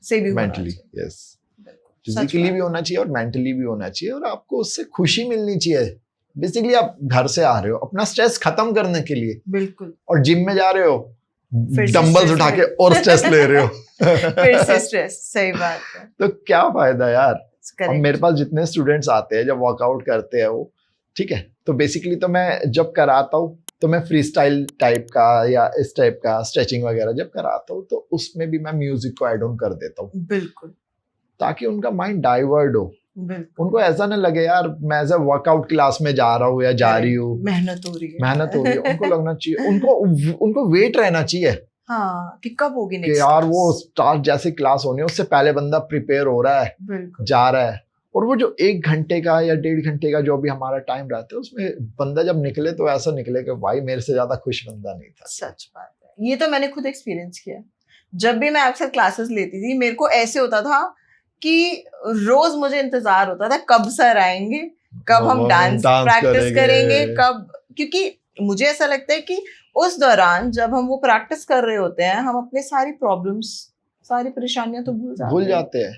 से भी होना मेंटली, चाहिए। यस, सच फिजिकली बात भी होना चाहिए और मेंटली भी होना चाहिए, और आपको उससे खुशी मिलनी चाहिए। बेसिकली आप घर से आ रहे हो अपना स्ट्रेस खत्म करने के लिए, बिल्कुल। और जिम में जा रहे हो फिर से डंबल्स stress उठा ले- के और स्ट्रेस ले रहे हो। फिर से स्ट्रेस। सही बात है। तो क्या फायदा यार। अब करेक्ट। मेरे पास जितने स्टूडेंट्स आते हैं जब वर्कआउट करते हैं वो, ठीक है, तो बेसिकली तो मैं जब कराता हूँ तो मैं फ्री स्टाइल टाइप का या इस टाइप का स्ट्रेचिंग वगैरह जब कराता हूँ तो उसमें भी मैं म्यूजिक को ऐड ऑन कर देता हूँ, बिल्कुल ताकि उनका माइंड डाइवर्ट हो, बिल्कुल। उनको ऐसा ना लगे यार मैं एज वर्कआउट क्लास में जा रहा हूँ या जा रही हूँ, मेहनत हो रही है, मेहनत हो रही है। उनको लगना चाहिए, उनको वेट रहना चाहिए हाँ, कि कब होगी कि नेक्स्ट यार क्लास। वो स्टार्ट जैसी क्लास होनी है उससे पहले बंदा प्रिपेयर हो रहा है, बिल्कुल। जा रहा है। और वो जो 1 घंटे का या 1.5 घंटे का जो भी हमारा टाइम रहता है उसमें बंदा जब निकले तो ऐसा निकले कि भाई मेरे से ज्यादा खुश बंदा नहीं था। सच बात है, ये तो मैंने खुद एक्सपीरियंस किया। जब भी मैं अक्सर क्लासेस लेती थी, मेरे को ऐसे होता था कि रोज मुझे इंतजार होता था कब सर आएंगे, कब हम डांस प्रैक्टिस करेंगे, कब, क्योंकि मुझे ऐसा लगता है कि उस दौरान जब हम वो प्रैक्टिस कर रहे होते हैं, हम अपने सारी प्रॉब्लम्स, सारी परेशानियां तो भूल जाते हैं।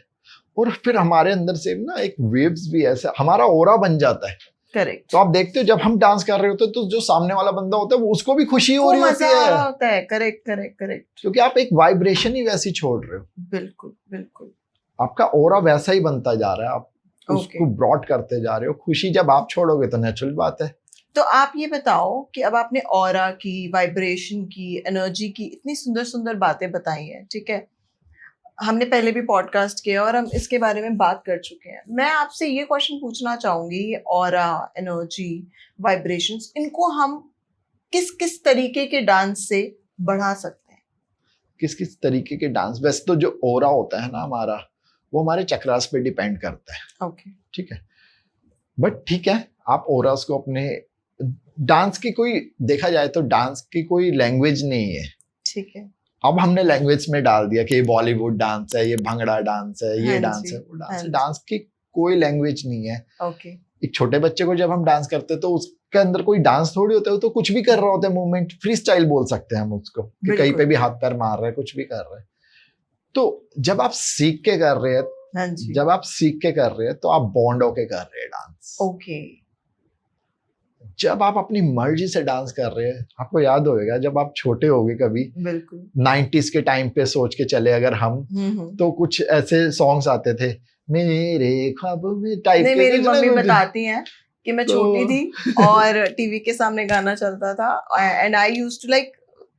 और फिर हमारे अंदर से ना एक वेव्स भी ऐसा हमारा ऑरा बन जाता है। करेक्ट। तो आप देखते हो जब हम डांस कर रहे होते हैं तो जो सामने वाला बंदा होता है वो उसको भी खुशी हो रही होती है, होता है। Correct correct correct. क्योंकि आप एक वाइब्रेशन ही वैसी छोड़ रहे हो। बिल्कुल बिल्कुल। आपका ऑरा वैसा ही बनता जा रहा है। आप उसको ब्रॉड करते जा रहे हो। खुशी जब आप छोड़ोगे तो नेचुरल बात है। तो आप ये बताओ कि अब आपने ऑरा की, वाइब्रेशन की, एनर्जी की इतनी सुंदर सुंदर बातें बताई हैं, ठीक है, हमने पहले भी पॉडकास्ट किया और हम इसके बारे में बात कर चुके हैं। मैं आपसे ये क्वेश्चन पूछना चाहूंगी, ये ऑरा, एनर्जी, वाइब्रेशंस, इनको हम किस किस तरीके के डांस से बढ़ा सकते हैं? किस किस तरीके के डांस? वैसे तो जो ऑरा होता है ना हमारा, वो हमारे चक्रास पे डिपेंड करता है। ओके, ठीक है, बट ठीक है, आप ओरास को अपने डांस की कोई, देखा जाए तो डांस की कोई लैंग्वेज नहीं है। ठीक है। अब हमने लैंग्वेज में डाल दिया कि ये बॉलीवुड डांस है, ये भंगड़ा डांस है, ये हाँ डांस जी, है, वो डांस हाँ है। जी। डांस की कोई लैंग्वेज नहीं है। ओके, एक छोटे बच्चे को जब हम डांस करते हैं तो उसके अंदर कोई डांस थोड़ी होता है, वो तो कुछ भी कर रहा होता है, मूवमेंट फ्री स्टाइल बोल सकते हैं हम उसको, कि कहीं पे भी हाथ पैर मार रहे हैं, कुछ भी कर रहे हैं। तो जब आप सीख के कर रहे हैं, हाँ जी, जब आप सीख के कर रहे हैं तो आप बॉन्ड होके कर रहे हैं डांस। ओके, जब आप अपनी मर्जी से डांस कर रहे हैं, आपको याद होगा जब आप छोटे होगे कभी, बिल्कुल, 90s के टाइम पे सोच के चले अगर हम, तो कुछ ऐसे सॉन्ग्स आते थे, मेरे ख्वाब में टाइप नहीं, के, मेरी कुछ ना मम्मी कुछ। बताती हैं कि मैं तो- छोटी थी और टीवी के सामने गाना चलता था and I used to like,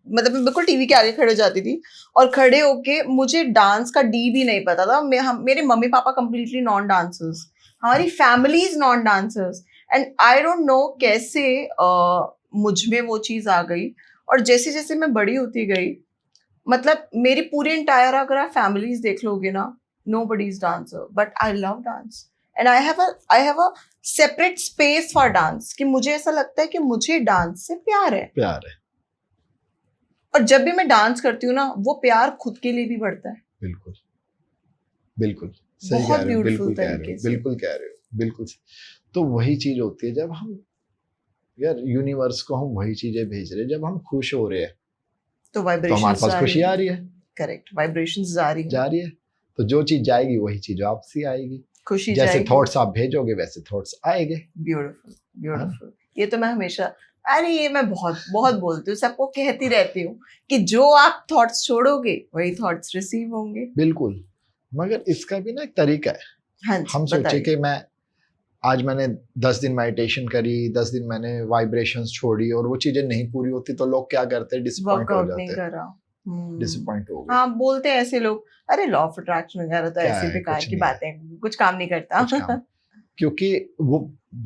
मतलब मैं बिल्कुल टीवी के आगे खड़े हो जाती थी और खड़े होके मुझे डांस का डी भी नहीं पता था। मेरे mummy papa completely non dancers, हमारी family is non dancers, and I don't know कैसे मुझ में वो चीज आ गई। और जैसे जैसे मैं बड़ी होती गई, मतलब मेरी पूरी इंटायर, अगर आप फैमिलीज देख लोगे ना, nobody is dancer, but I love dance and I have a separate space for dance, कि मुझे ऐसा लगता है कि मुझे डांस से प्यार है। प्यार है, और जब भी मैं डांस करती हूँ ना, वो प्यार खुद के लिए भी बढ़ता है। बिल्कुल बिल्कुल सही बहुत कह रहे हो, beautiful बिल्कुल कह रहे तरीके हो, से। बिल्कुल कह रहे हो, बिल्कुल। तो वही चीज होती है जब हम, यार यूनिवर्स को हम वही चीजें भेज रहे हैं। जब हम खुश हो रहे हैं तो तो वाइब्रेशन हमारे पास खुशी आ रही है, करेक्ट, वाइब्रेशन जा रही जा है, रही है। तो जो चीज जाएगी वही चीज वापसी आएगी। खुशी जैसे जाएगी। थॉट्स आप भेजोगे वैसे थॉट्स आएंगे। Beautiful, beautiful. ये तो मैं हमेशा, अरे ये मैं बहुत बहुत बोलती हूँ, सबको कहती रहती हूँ कि जो आप थॉट्स छोड़ोगे वही थॉट्स रिसीव होंगे। बिल्कुल, मगर इसका भी ना एक तरीका है। हाँ जी, हम सोचे बताइए। कि आज मैंने 10 दिन मेडिटेशन करी, 10 दिन मैंने वाइब्रेशंस छोड़ी और वो चीजें नहीं पूरी होती तो लोग क्या करते हैं, डिसअपॉइंट हो वर्कआउट नहीं जाते हैं, करा। डिसअपॉइंट हो गए। हाँ, बोलते हैं ऐसे लोग, अरे लॉ ऑफ अट्रैक्शन वगैरह तो क्या ऐसी है, बेकार कुछ की नहीं बातें, कुछ काम नहीं करता। कुछ काम, क्योंकि वो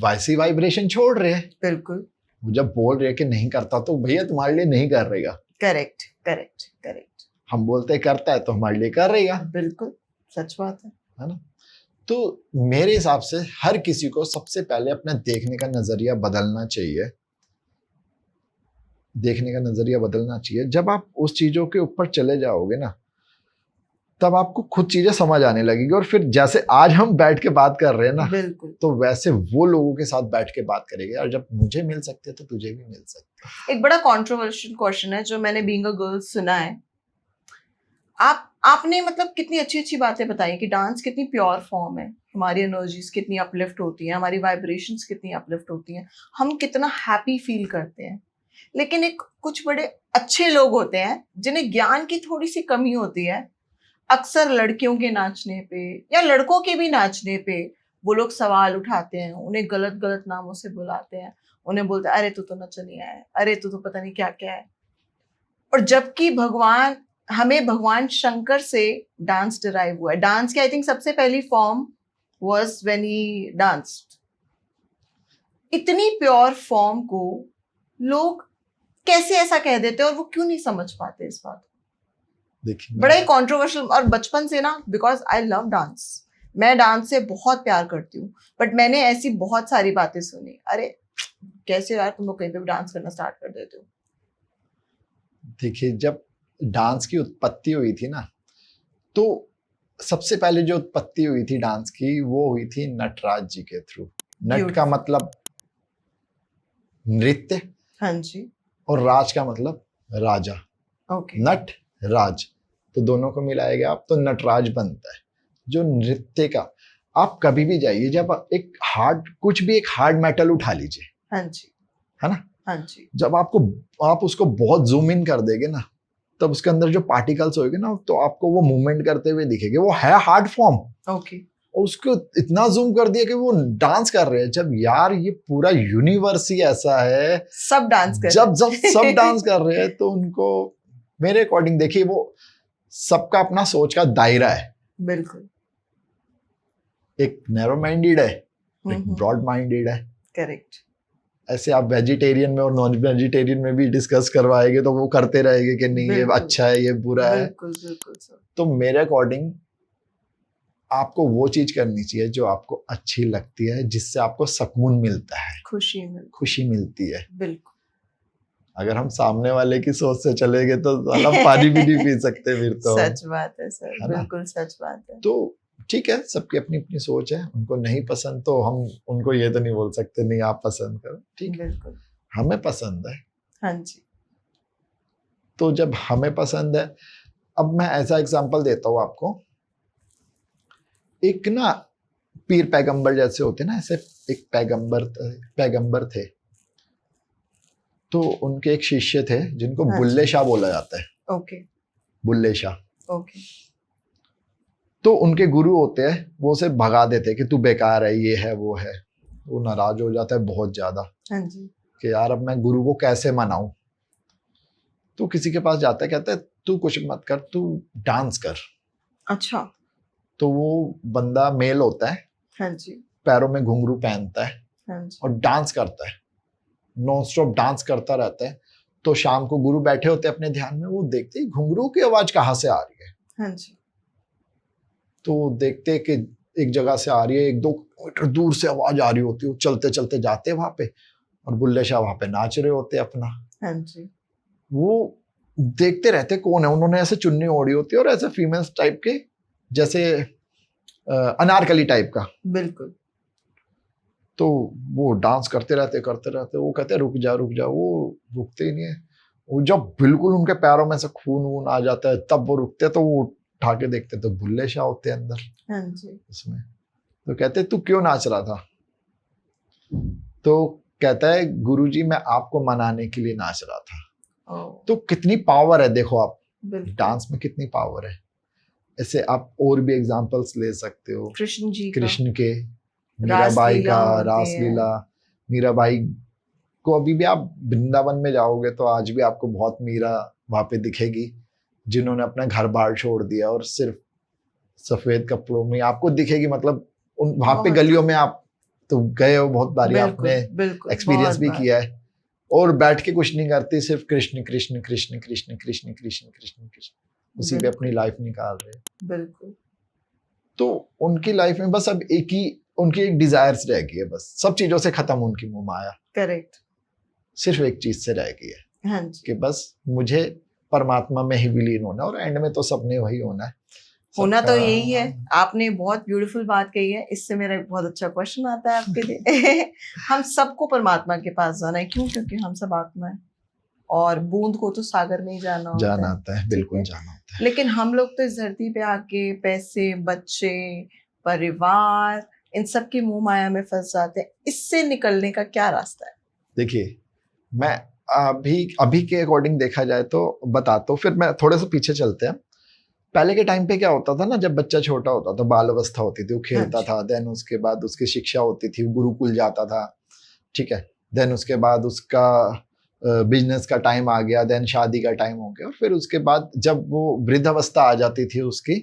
वैसी वाइब्रेशन छोड़ रहे हैं। बिल्कुल, वो जब बोल रहे हैं कि नहीं करता तो भैया तुम्हारे लिए नहीं कर रहेगा। Correct, correct, correct. हम बोलते हैं करता है तो हमारे लिए कर रहेगा, बिल्कुल सच बात है ना। तो मेरे हिसाब से हर किसी को सबसे पहले अपना देखने का नजरिया बदलना चाहिए, देखने का नजरिया बदलना चाहिए। जब आप उस चीजों के ऊपर चले जाओगे ना, तब आपको खुद चीजें समझ आने लगेगी। और फिर जैसे आज हम बैठ के बात कर रहे हैं ना, बिल्कुल, तो वैसे वो लोगों के साथ बैठ के बात करेंगे। और जब मुझे मिल सकते तो तुझे भी मिल सकते। एक बड़ा कंट्रोवर्शियल क्वेश्चन है जो मैंने बीइंग अ गर्ल सुना है। आपने मतलब कितनी अच्छी अच्छी बातें बताई कि डांस कितनी प्योर फॉर्म है, हमारी एनर्जीज कितनी अपलिफ्ट होती हैं, हमारी वाइब्रेशंस कितनी अपलिफ्ट होती हैं, हम कितना हैप्पी फील करते हैं। लेकिन एक कुछ बड़े अच्छे लोग होते हैं जिन्हें ज्ञान की थोड़ी सी कमी होती है। अक्सर लड़कियों के नाचने पे या लड़कों के भी नाचने पे वो लोग सवाल उठाते हैं, उन्हें गलत गलत नामों से बुलाते हैं, उन्हें बोलते हैं अरे तू तो नचनिया है, अरे तू तो पता नहीं क्या क्या है। और जबकि हमें भगवान शंकर से डांस डिराइव हुआ है। डांस की आई थिंक सबसे पहली form was when he danced. इतनी प्योर फॉर्म को लोग कैसे ऐसा कह देते हैं और वो क्यों नहीं समझ पाते इस बात को? देखिए, बड़ा ही कंट्रोवर्शियल। और बचपन से ना, बिकॉज आई लव डांस, मैं डांस से बहुत प्यार करती हूँ, बट मैंने ऐसी बहुत सारी बातें सुनी, अरे कैसे यार तुम लोग कहीं पे भी डांस करना स्टार्ट कर देते हो। देखिए, जब डांस की उत्पत्ति हुई थी ना, तो सबसे पहले जो उत्पत्ति हुई थी डांस की, वो हुई थी नटराज जी के थ्रू। नट का मतलब नृत्य, हाँ जी, और राज का मतलब राजा। ओके, नट राज, तो दोनों को मिलाया गया आप तो नटराज बनता है। जो नृत्य का, आप कभी भी जाइए, जब एक कुछ भी एक हार्ड मेटल उठा लीजिए, हाँ जी, है ना, हाँ जी, जब आप उसको बहुत जूम इन कर देंगे ना, तब उसके अंदर जो पार्टिकल्स होंगे ना, तो आपको वो मूवमेंट करते हुए दिखेंगे। वो है हार्ड फॉर्म, ओके, और उसको इतना जूम कर दिया कि वो डांस कर रहे हैं। जब यार ये पूरा यूनिवर्स ही ऐसा है, सब डांस कर जब जब सब डांस कर रहे हैं, तो उनको मेरे अकॉर्डिंग देखिए, वो सबका अपना सोच का दायरा है। बिल्कुल। एक नैरो माइंडेड है, एक ब्रॉड माइंडेड है। करेक्ट। ऐसे आप वेजिटेरियन में और नॉन वेजिटेरियन में भी डिस्कस करवाएंगे तो वो करते रहेंगे कि नहीं ये अच्छा है, ये बुरा है। बिल्कुल बिल्कुल सर। तो मेरे अकॉर्डिंग आपको वो चीज करनी चाहिए जो आपको अच्छी लगती है, जिससे आपको सुकून मिलता है, खुशी मिलती है। बिल्कुल। अगर हम सामने वाले की सोच से चलेंगे तो साला पानी भी नहीं पी सकते फिर तो। सच बात है सर, बिल्कुल सच बात है। तो ठीक है, सबकी अपनी अपनी सोच है, उनको नहीं पसंद तो हम उनको ये तो नहीं बोल सकते नहीं आप पसंद करो, ठीक है, बिल्कुल हमें पसंद है। हाँ जी। तो जब हमें पसंद है, अब मैं ऐसा एग्जांपल देता हूँ आपको। एक ना पीर पैगंबर जैसे होते ना, ऐसे एक पैगंबर थे, तो उनके एक शिष्य थे जिनको बुल्ले शाह बोला जाता है। ओके। बुल्ले शाह। ओके। तो उनके गुरु होते हैं, वो उसे भगा देते हैं कि तू बेकार है, ये है वो है। वो नाराज हो जाता है बहुत ज्यादा। हाँ जी। कि यार अब मैं गुरु को कैसे मनाऊं। तो किसी के पास जाता है, कहता है तू कुछ मत कर, तू डांस कर। अच्छा। तो वो बंदा मेल होता है, हाँ जी, पैरों में घुंघरू पहनता है, हाँ जी, और डांस करता है, नॉन स्टॉप डांस करता रहता है। तो शाम को गुरु बैठे होते हैं अपने ध्यान में, वो देखते ही घुंघरू की आवाज कहाँ से आ रही है। हाँ जी। तो देखते कि एक जगह से आ रही है, 1-2 किलोमीटर दूर से आवाज आ रही होती है। वो चलते चलते जाते वहां पे, और बुल्ले शाह वहां पे नाच रहे होते अपना। हाँ जी। वो देखते रहते कौन है। उन्होंने ऐसे चुन्नी ओढ़ी होती है और ऐसे फीमेल्स टाइप के, जैसे अनारकली टाइप का। बिल्कुल। तो वो डांस करते रहते। वो कहते रुक जा, वो रुकते ही नहीं है। वो जब बिल्कुल उनके पैरों में से खून वून आ जाता है तब वो रुकते, तो वो उठा के देखते तो बुल्ले शाह होते हैं अंदर। हाँ जी। उसमें तो कहते तू क्यों नाच रहा था। तो कहता है गुरुजी मैं आपको मनाने के लिए नाच रहा था। तो कितनी पावर है देखो आप, डांस में कितनी पावर है। ऐसे आप और भी एग्जांपल्स ले सकते हो, कृष्ण के, मीराबाई का रासलीला। मीराबाई को अभी भी आप वृंदावन में जाओगे तो आज भी आपको बहुत मीरा वहां पे दिखेगी, जिन्होंने अपना घर बार छोड़ दिया और सिर्फ सफेद कपड़ों में आपको दिखेगी। मतलब उन वहां पे गलियों में आप तो गए हो बहुत बारी, आपने एक्सपीरियंस भी किया है। और बैठ के कुछ नहीं करती, सिर्फ कृष्ण कृष्ण कृष्ण कृष्ण कृष्ण कृष्ण कृष्ण कृष्ण, उसी पे अपनी लाइफ निकाल रहे हैं। बिल्कुल। तो उनकी लाइफ में बस अब एक ही उनकी एक डिजायर्स रह गई है, बस सब चीजों से खत्म उनकी मोह माया। करेक्ट। सिर्फ एक चीज से रह गई है। हाँ जी। कि बस मुझे परमात्मा में ही विलीन होना, और एंड में तो सबने वही होना है। होना तो यही है। आपने बहुत ब्यूटीफुल बात कही है। इससे मेरा एक बहुत अच्छा क्वेश्चन आता है आपके लिए। हम सबको परमात्मा के पास जाना है, क्यों? क्योंकि हम सब आत्मा है, और बूंद को तो सागर में ही जाना होता है, बिल्कुल जाना होता है। लेकिन हम लोग तो इस धरती पे आके पैसे, बच्चे, परिवार, इन सब की मोह माया में फंस जाते हैं। इससे निकलने का क्या रास्ता है? देखिए, मैं अभी के अकॉर्डिंग देखा जाए तो बताता हूँ, फिर मैं थोड़े से पीछे चलते हैं। पहले के टाइम पे क्या होता था ना, जब बच्चा छोटा होता था, बाल अवस्था होती थी, वो खेलता था, देन उसके बाद उसकी शिक्षा होती थी, गुरुकुल जाता था, ठीक है। देन उसके बाद उसका बिजनेस का टाइम आ गया, देन शादी का टाइम हो गया, और फिर उसके बाद जब वो वृद्धावस्था आ जाती थी उसकी,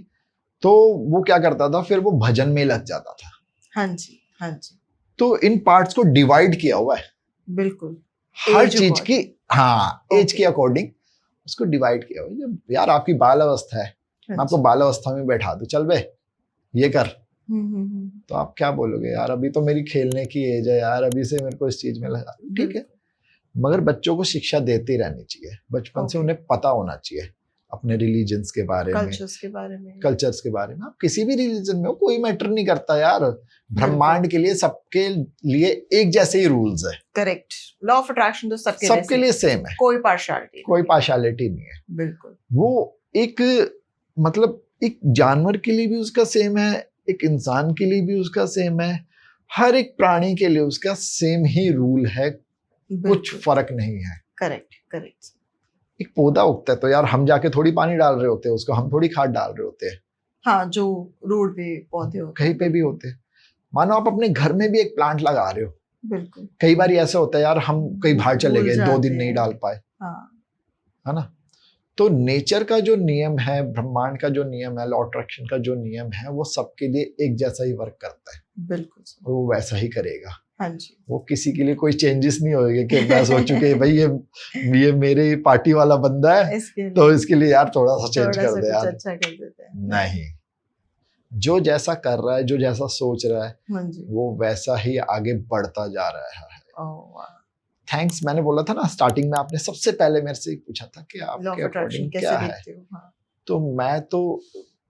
तो वो क्या करता था, फिर वो भजन में लग जाता था। हाँ जी, हाँ जी। तो इन पार्ट्स को डिवाइड किया हुआ है, बिल्कुल, हर चीज की, हाँ, एज के अकॉर्डिंग उसको डिवाइड किया हुआ है। यार आपकी बाल अवस्था है, मैं आपको बाल अवस्था में बैठा दूं, चल बे ये कर, तो आप क्या बोलोगे, यार अभी तो मेरी खेलने की एज है यार, अभी से मेरे को इस चीज में लगा, ठीक है। मगर बच्चों को शिक्षा देती रहनी चाहिए, बचपन से उन्हें पता होना चाहिए अपने रिलीजन्स के बारे में, कल्चर्स के बारे में। आप किसी भी रिलीजन में हो, कोई मैटर नहीं करता यार, ब्रह्मांड के लिए सबके लिए एक जैसे ही रूल्स है। करेक्ट, लॉ ऑफ अट्रैक्शन तो सबके लिए सेम है, कोई पार्शियलिटी नहीं है। बिल्कुल। वो एक मतलब एक जानवर के लिए भी उसका सेम है, एक इंसान के लिए भी उसका सेम है, हर एक प्राणी के लिए उसका सेम ही रूल है, कुछ फर्क नहीं है। Correct, correct. एक पौधा उगता है तो यार हम जाके थोड़ी पानी डाल रहे होते हैं उसको, हम थोड़ी खाद डाल रहे होते हैं, हाँ, जो रोड पे पौधे होते कहीं पे भी होते हैं। मानो आप अपने घर में भी एक प्लांट लगा रहे हो, बिल्कुल कई बार ऐसा होता है यार हम कहीं बाहर चले भूल गए, 2 दिन जाते नहीं हैं। डाल पाए, हाँ है ना। तो नेचर का जो नियम है, ब्रह्मांड का जो नियम है, लॉ अट्रैक्शन का जो नियम है, वो सबके लिए एक जैसा ही वर्क करता है, बिल्कुल सर। और वो वैसा ही करेगा। हाँ जी वो किसी के लिए कोई चेंजेस नहीं होएगा कि मैं सोचूं कि भाई ये मेरी पार्टी वाला बंदा है इसके तो लिए इसके लिए यार थोड़ा सा चेंज थोड़ा कर सा दे कुछ यार। अच्छा कर देते हैं। नहीं, जो जैसा कर रहा है, जो जैसा सोच रहा है, हाँ जी। वो वैसा ही आगे बढ़ता जा रहा है। ओह वाह। थैंक्स, मैंने बोला था ना स्टार्टिंग में, आपने सबसे पहले मेरे से पूछा था कि लॉ ऑफ आपके अट्रैक्शन अकॉर्डिंग कैसे क्या है, देखते हो? हाँ तो मैं तो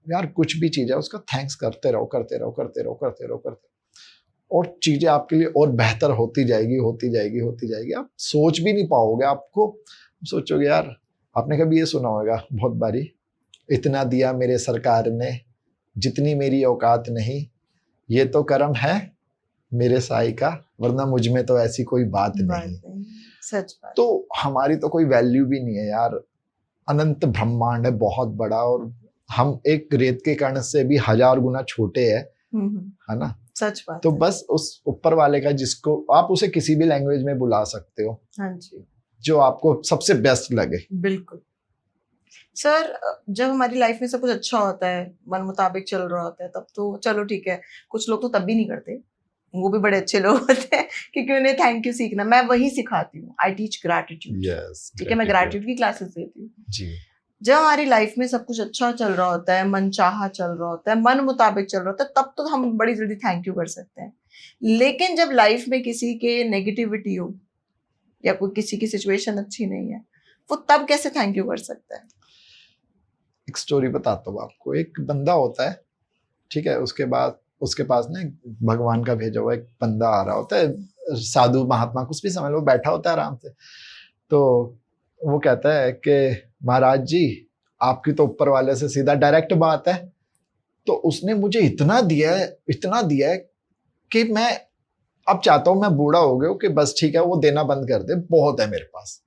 यार कुछ भी चीज है उसका थैंक्स करते रहो, करते रहो, करते रहो, करते रहो, करते रहो, और चीजें आपके लिए और बेहतर होती जाएगी, होती जाएगी, होती जाएगी। आप सोच भी नहीं पाओगे, आपको सोचोगे यार, आपने कभी ये सुना होगा बहुत बारी, इतना दिया मेरे सरकार ने जितनी मेरी औकात नहीं, ये तो कर्म है मेरे साई का, वरना मुझ में तो ऐसी कोई बात नहीं। सच बात। तो हमारी तो कोई वैल्यू भी नहीं है यार, अनंत ब्रह्मांड है बहुत बड़ा, और हम एक रेत के कण से भी 1000 गुना छोटे हैं, है ना। सच बात तो है। बस उस ऊपर वाले का, जिसको आप उसे किसी भी लैंग्वेज में बुला सकते हो, हाँ जी जो आपको सबसे बेस्ट लगे। बिल्कुल सर। जब हमारी लाइफ में सब कुछ अच्छा होता है, मन मुताबिक चल रहा होता है, तब तो चलो ठीक है। कुछ लोग तो तब भी नहीं करते, वो भी बड़े अच्छे लोग होते हैं, क्योंकि उन्हें थैंक यू सीखना, मैं वही सिखाती हूँ। I teach gratitude. यस, ठीक है, मैं ग्रैटिट्यूड की क्लासेस देती हूँ। जी। जब हमारी लाइफ में सब कुछ अच्छा चल रहा होता है, मन चाहा चल रहा होता है, मन मुताबिक चल रहा होता है, तब तो हम बड़ी जल्दी थैंक यू कर सकते हैं। लेकिन जब लाइफ में किसी के नेगेटिविटी हो, या कोई किसी की सिचुएशन अच्छी नहीं है, वो तब कैसे थैंक यू कर सकता है? एक स्टोरी बताता हूँ आपको। एक बंदा होता है, ठीक है, उसके बाद उसके पास ना भगवान का भेजा हुआ एक बंदा आ रहा होता है, साधु महात्मा कुछ भी समझ लो, बैठा होता है आराम से। तो वो कहता है कि महाराज जी, आपकी तो ऊपर वाले से सीधा डायरेक्ट बात है, तो उसने मुझे इतना दिया है, इतना दिया है कि मैं अब चाहता हूं, मैं बूढ़ा हो गया कि बस ठीक है वो देना बंद कर दे, बहुत है मेरे पास।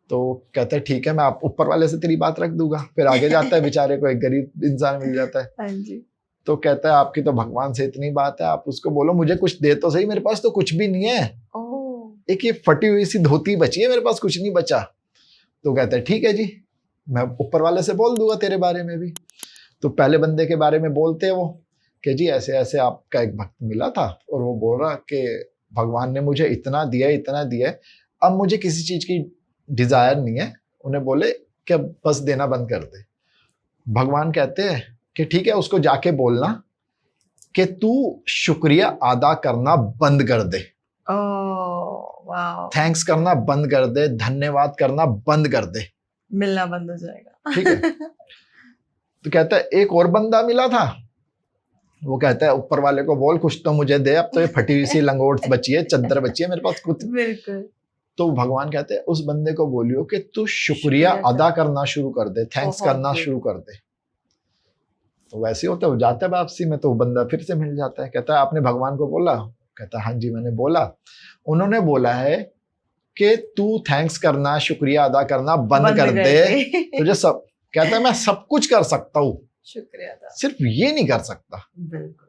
तो कहता है ठीक है, मैं आप ऊपर वाले से तेरी बात रख दूंगा। फिर आगे जाता है, बेचारे को एक गरीब इंसान मिल जाता है। हाँ जी। तो कहता है आपकी तो भगवान से इतनी बात है, आप उसको बोलो मुझे कुछ दे तो सही, मेरे पास तो कुछ भी नहीं है, एक ये फटी हुई सी धोती बची है, मेरे पास कुछ नहीं बचा। तो कहता है ठीक है जी, मैं ऊपर वाले से बोल दूंगा तेरे बारे में भी। तो पहले बंदे के बारे में बोलते हैं वो कि जी ऐसे ऐसे आपका एक भक्त मिला था, और वो बोल रहा कि भगवान ने मुझे इतना दिया, इतना दिया, अब मुझे किसी चीज की डिजायर नहीं है। उन्हें बोले कि बस देना बंद कर दे। भगवान कहते हैं कि ठीक है, उसको जाके बोलना कि तू शुक्रिया अदा करना बंद कर दे, थैंक्स करना बंद कर दे, धन्यवाद करना बंद कर दे, मिलना बंद हो जाएगा। ठीक है। तो कहता है एक और बंदा मिला था, वो कहता है ऊपर वाले को बोल कुछ तो मुझे दे, अब तो ये फटी हुई सी लंगोट बची है, चद्दर बची है, मेरे पास कुछ। बिल्कुल। तो भगवान कहते हैं उस बंदे को बोलियो कि तू शुक्रिया अदा करना शुरू कर दे, थैंक्स करना शुरू कर दे। तो वैसे होता है, वो जाता है वापसी में, तो वो बंदा फिर से मिल जाता है। कहता है आपने भगवान को बोला? कहता है हाँ जी मैंने बोला। उन्होंने बोला है कि तू थैंक्स करना, शुक्रिया अदा करना बंद कर दे। तुझे सब, कहता है मैं सब कुछ कर सकता हूँ, शुक्रिया अदा सिर्फ ये नहीं कर सकता। बिल्कुल,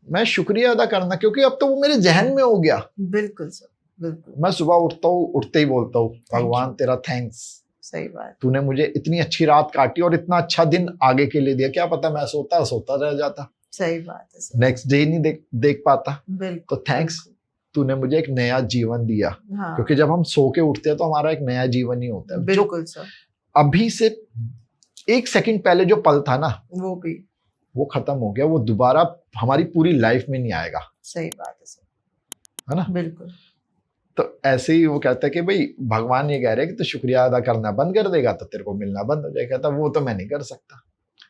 मैं शुक्रिया अदा करना, क्योंकि अब तो वो मेरे जहन में हो गया। बिल्कुल सर, बिल्कुल। मैं सुबह उठता हूँ, उठते ही बोलता हूँ भगवान तेरा थैंक्स, सही बात, तूने मुझे इतनी अच्छी रात काटी और इतना अच्छा दिन आगे के लिए दिया। क्या पता मैं सोता रह जाता, सही बात है सर, नेक्स्ट डे नहीं देख पाता। बिल्कुल। तो थैंक्स, तूने मुझे एक नया जीवन दिया। हाँ, क्योंकि जब हम सो के उठते हैं तो हमारा एक नया जीवन ही होता है। बिल्कुल सर। अभी से 1 सेकंड पहले जो पल था ना, वो खत्म हो गया, वो दोबारा हमारी पूरी लाइफ में नहीं आएगा। सही बात है सर, है ना, बिल्कुल। तो ऐसे ही वो कहता है कि भाई भगवान ये कह रहे हैं कि तो शुक्रिया अदा करना बंद कर देगा तो तेरे को मिलना बंद हो जाएगा। कहता वो तो मैं नहीं कर सकता।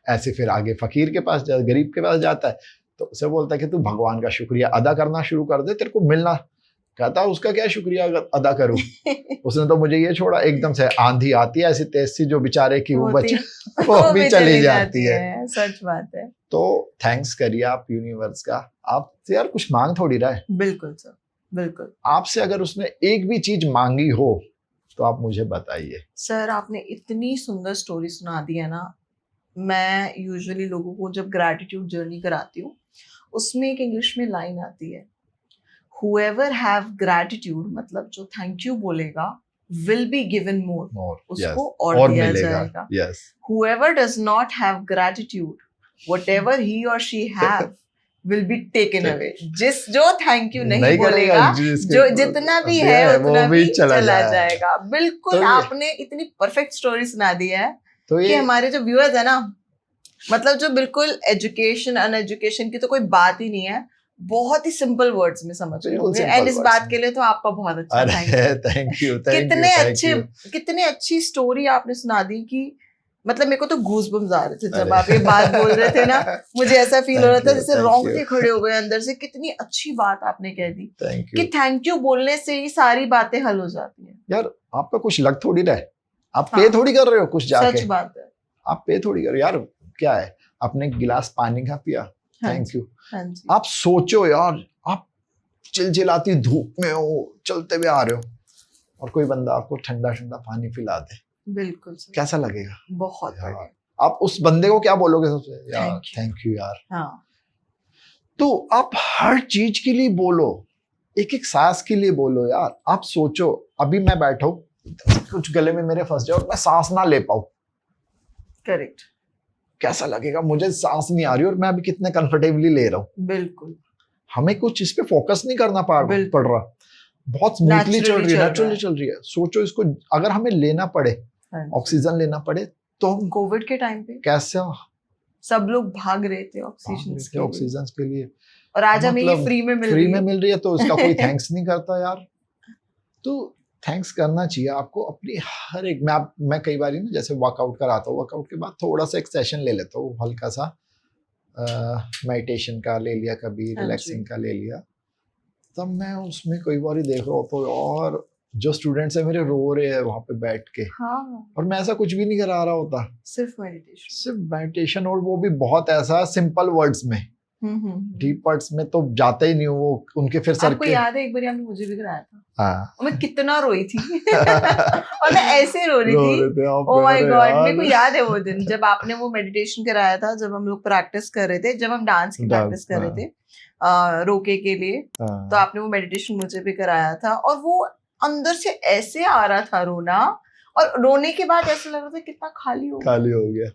ऐसे फिर आगे फकीर के पास गरीब के पास जाता है, तो उसे बोलता है कि तू भगवान का शुक्रिया अदा करना शुरू कर दे, तेरे को मिलना। कहता उसका क्या शुक्रिया अदा करूं, उसने तो मुझे ये छोड़ा। एकदम से आंधी आती है ऐसी तेज सी, जो बेचारे की वो बच्चे वो भी चली जाती है। सच बात है। तो थैंक्स करिए आप यूनिवर्स का। आपसे यार कुछ मांग थोड़ी रहा है। बिल्कुल सर, बिल्कुल। आपसे अगर उसने एक भी चीज मांगी हो तो आप मुझे बताइए। सर आपने इतनी सुंदर स्टोरी सुना दी है ना, मैं यूजुअली लोगों को जब ग्रैटिट्यूड जर्नी कराती हूँ, उसमें एक इंग्लिश में लाइन आती है, whoever have gratitude, मतलब जो थैंक यू बोलेगा will be given more, उसको और दिया जाएगा. Yes. Whoever does not have gratitude, whatever he or she have will be taken away. जो थैंक यू नहीं बोलेगा, जो जितना भी है उतना भी चला जाएगा. बिल्कुल, आपने इतनी परफेक्ट स्टोरी सुना दी है कि हमारे जो व्यूअर्स है ना, मतलब जो बिल्कुल एजुकेशन अनएजुकेशन की तो कोई बात ही नहीं है, बहुत ही सिंपल वर्ड्स में समझ रहे होंगे. एंड इस बात के लिए तो आपका बहुत अच्छा थैंक यू. कितने अच्छी स्टोरी आपने सुना दी कि मतलब मेरे को तो गूज़बम्स आ रहे थे जब आप ये बात बोल रहे थे ना. मुझे ऐसा फील हो रहा था जैसे रोंगटे खड़े हो गए अंदर से. कितनी अच्छी बात आपने कह दी कि थैंक यू बोलने से ही सारी बातें हल हो जाती हैं. यार आपका कुछ लग थोड़ी रहा है, आप पे थोड़ी कर रहे हो कुछ जाके. सच बात है, आप पे थोड़ी कर रहे हो यार. क्या है, आपने गिलास पानी का पिया, थैंक यू. आप सोचो यार, आप चिलचिलाती धूप में हो, चलते हुए आ रहे हो और कोई बंदा आपको ठंडा ठंडा पानी पिला दे, बिल्कुल कैसा लगेगा? बहुत यार, आप उस बंदे को क्या बोलोगे सबसे? यार थैंक यू यार. हाँ. तो आप हर चीज के लिए बोलो, एक एक सांस के लिए बोलो यार. आप सोचो, अभी मैं बैठा हूं, कुछ गले में मेरे फंस जाए और मैं सांस ना ले पाऊं, करेक्ट, कैसा लगेगा? मुझे सांस नहीं आ रही और मैं अभी कितने कंफर्टेबली ले रहा हूँ. बिल्कुल. हमें कुछ इस पे फोकस नहीं करना पड़ रहा, बहुत स्मूथली चल रही है, नेचुरली चल रही है. सोचो इसको, अगर हमें लेना पड़े, ऑक्सीजन लेना पड़े, तो हम कोविड के टाइम पे कैसे सब लोग भाग रहे थे ऑक्सीजन के लिए, और आज हमें ये फ्री में मिल रही है तो इसका कोई थैंक्स नहीं करता यार. तो थैंक्स करना चाहिए आपको अपनी हर एक. मैं कई बार ना जैसे वर्कआउट कराता हूँ, वर्कआउट के बाद थोड़ा सा एक सेशन ले लेता हूँ, हल्का सा मेडिटेशन का ले लिया, कभी रिलैक्सिंग का ले लिया. तब मैं उसमें कई बार ही देख रहा होता हूँ और जो स्टूडेंट्स है मेरे रो रहे हैं वहां पे बैठ के. हाँ. और मैं ऐसा कुछ भी नहीं करा रहा होता, सिर्फ मेडिटेशन और वो भी बहुत ऐसा सिंपल वर्ड्स में. डीप वर्ड्स में तो जाते ही नहीं वो उनके. फिर सर आपको याद है एक बार आपने मुझे भी कराया था? हाँ. और मैं कितना रोई थी और मैं ऐसे रो रही थी. ओह माय गॉड, मेरे को याद है वो दिन जब आपने वो मेडिटेशन कराया था, जब हम लोग प्रैक्टिस कर रहे थे, जब हम डांस की प्रैक्टिस कर रहे थे रोके के लिए. तो आपने वो मेडिटेशन मुझे भी कराया था और वो अंदर से ऐसे आ रहा था रोना, और रोने के बाद ऐसा लग रहा था कितना खाली हो गया.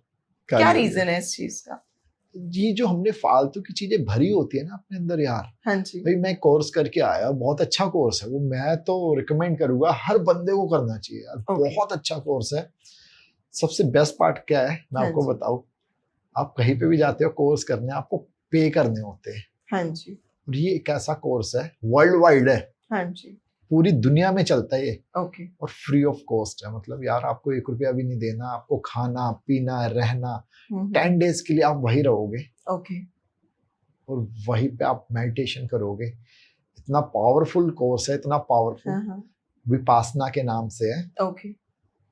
क्या रीजन है इस चीज का? ये जो हमने फालतू की चीजें भरी होती है ना अपने अंदर यार. हाँ जी. भाई मैं कोर्स करके आया, बहुत अच्छा कोर्स है वो, मैं तो रिकमेंड करूंगा हर बंदे को करना चाहिए यार. बहुत अच्छा कोर्स है. सबसे बेस्ट पार्ट क्या है मैं आपको बताऊं, आप कहीं पे भी जाते हो कोर्स करने, आपको पे करने होते हैं. हाँ जी. और ये एक ऐसा कोर्स है, वर्ल्ड वाइड है. हाँ जी. पूरी दुनिया में चलता है ये. ओके. और फ्री ऑफ कॉस्ट है. मतलब यार आपको 1 रुपया भी नहीं देना, आपको खाना पीना रहना 10 डेज के लिए आप वही रहोगे. ओके. और वहीं पे आप मेडिटेशन करोगे. इतना पावरफुल कोर्स है, इतना पावरफुल. विपासना के नाम से है. ओके.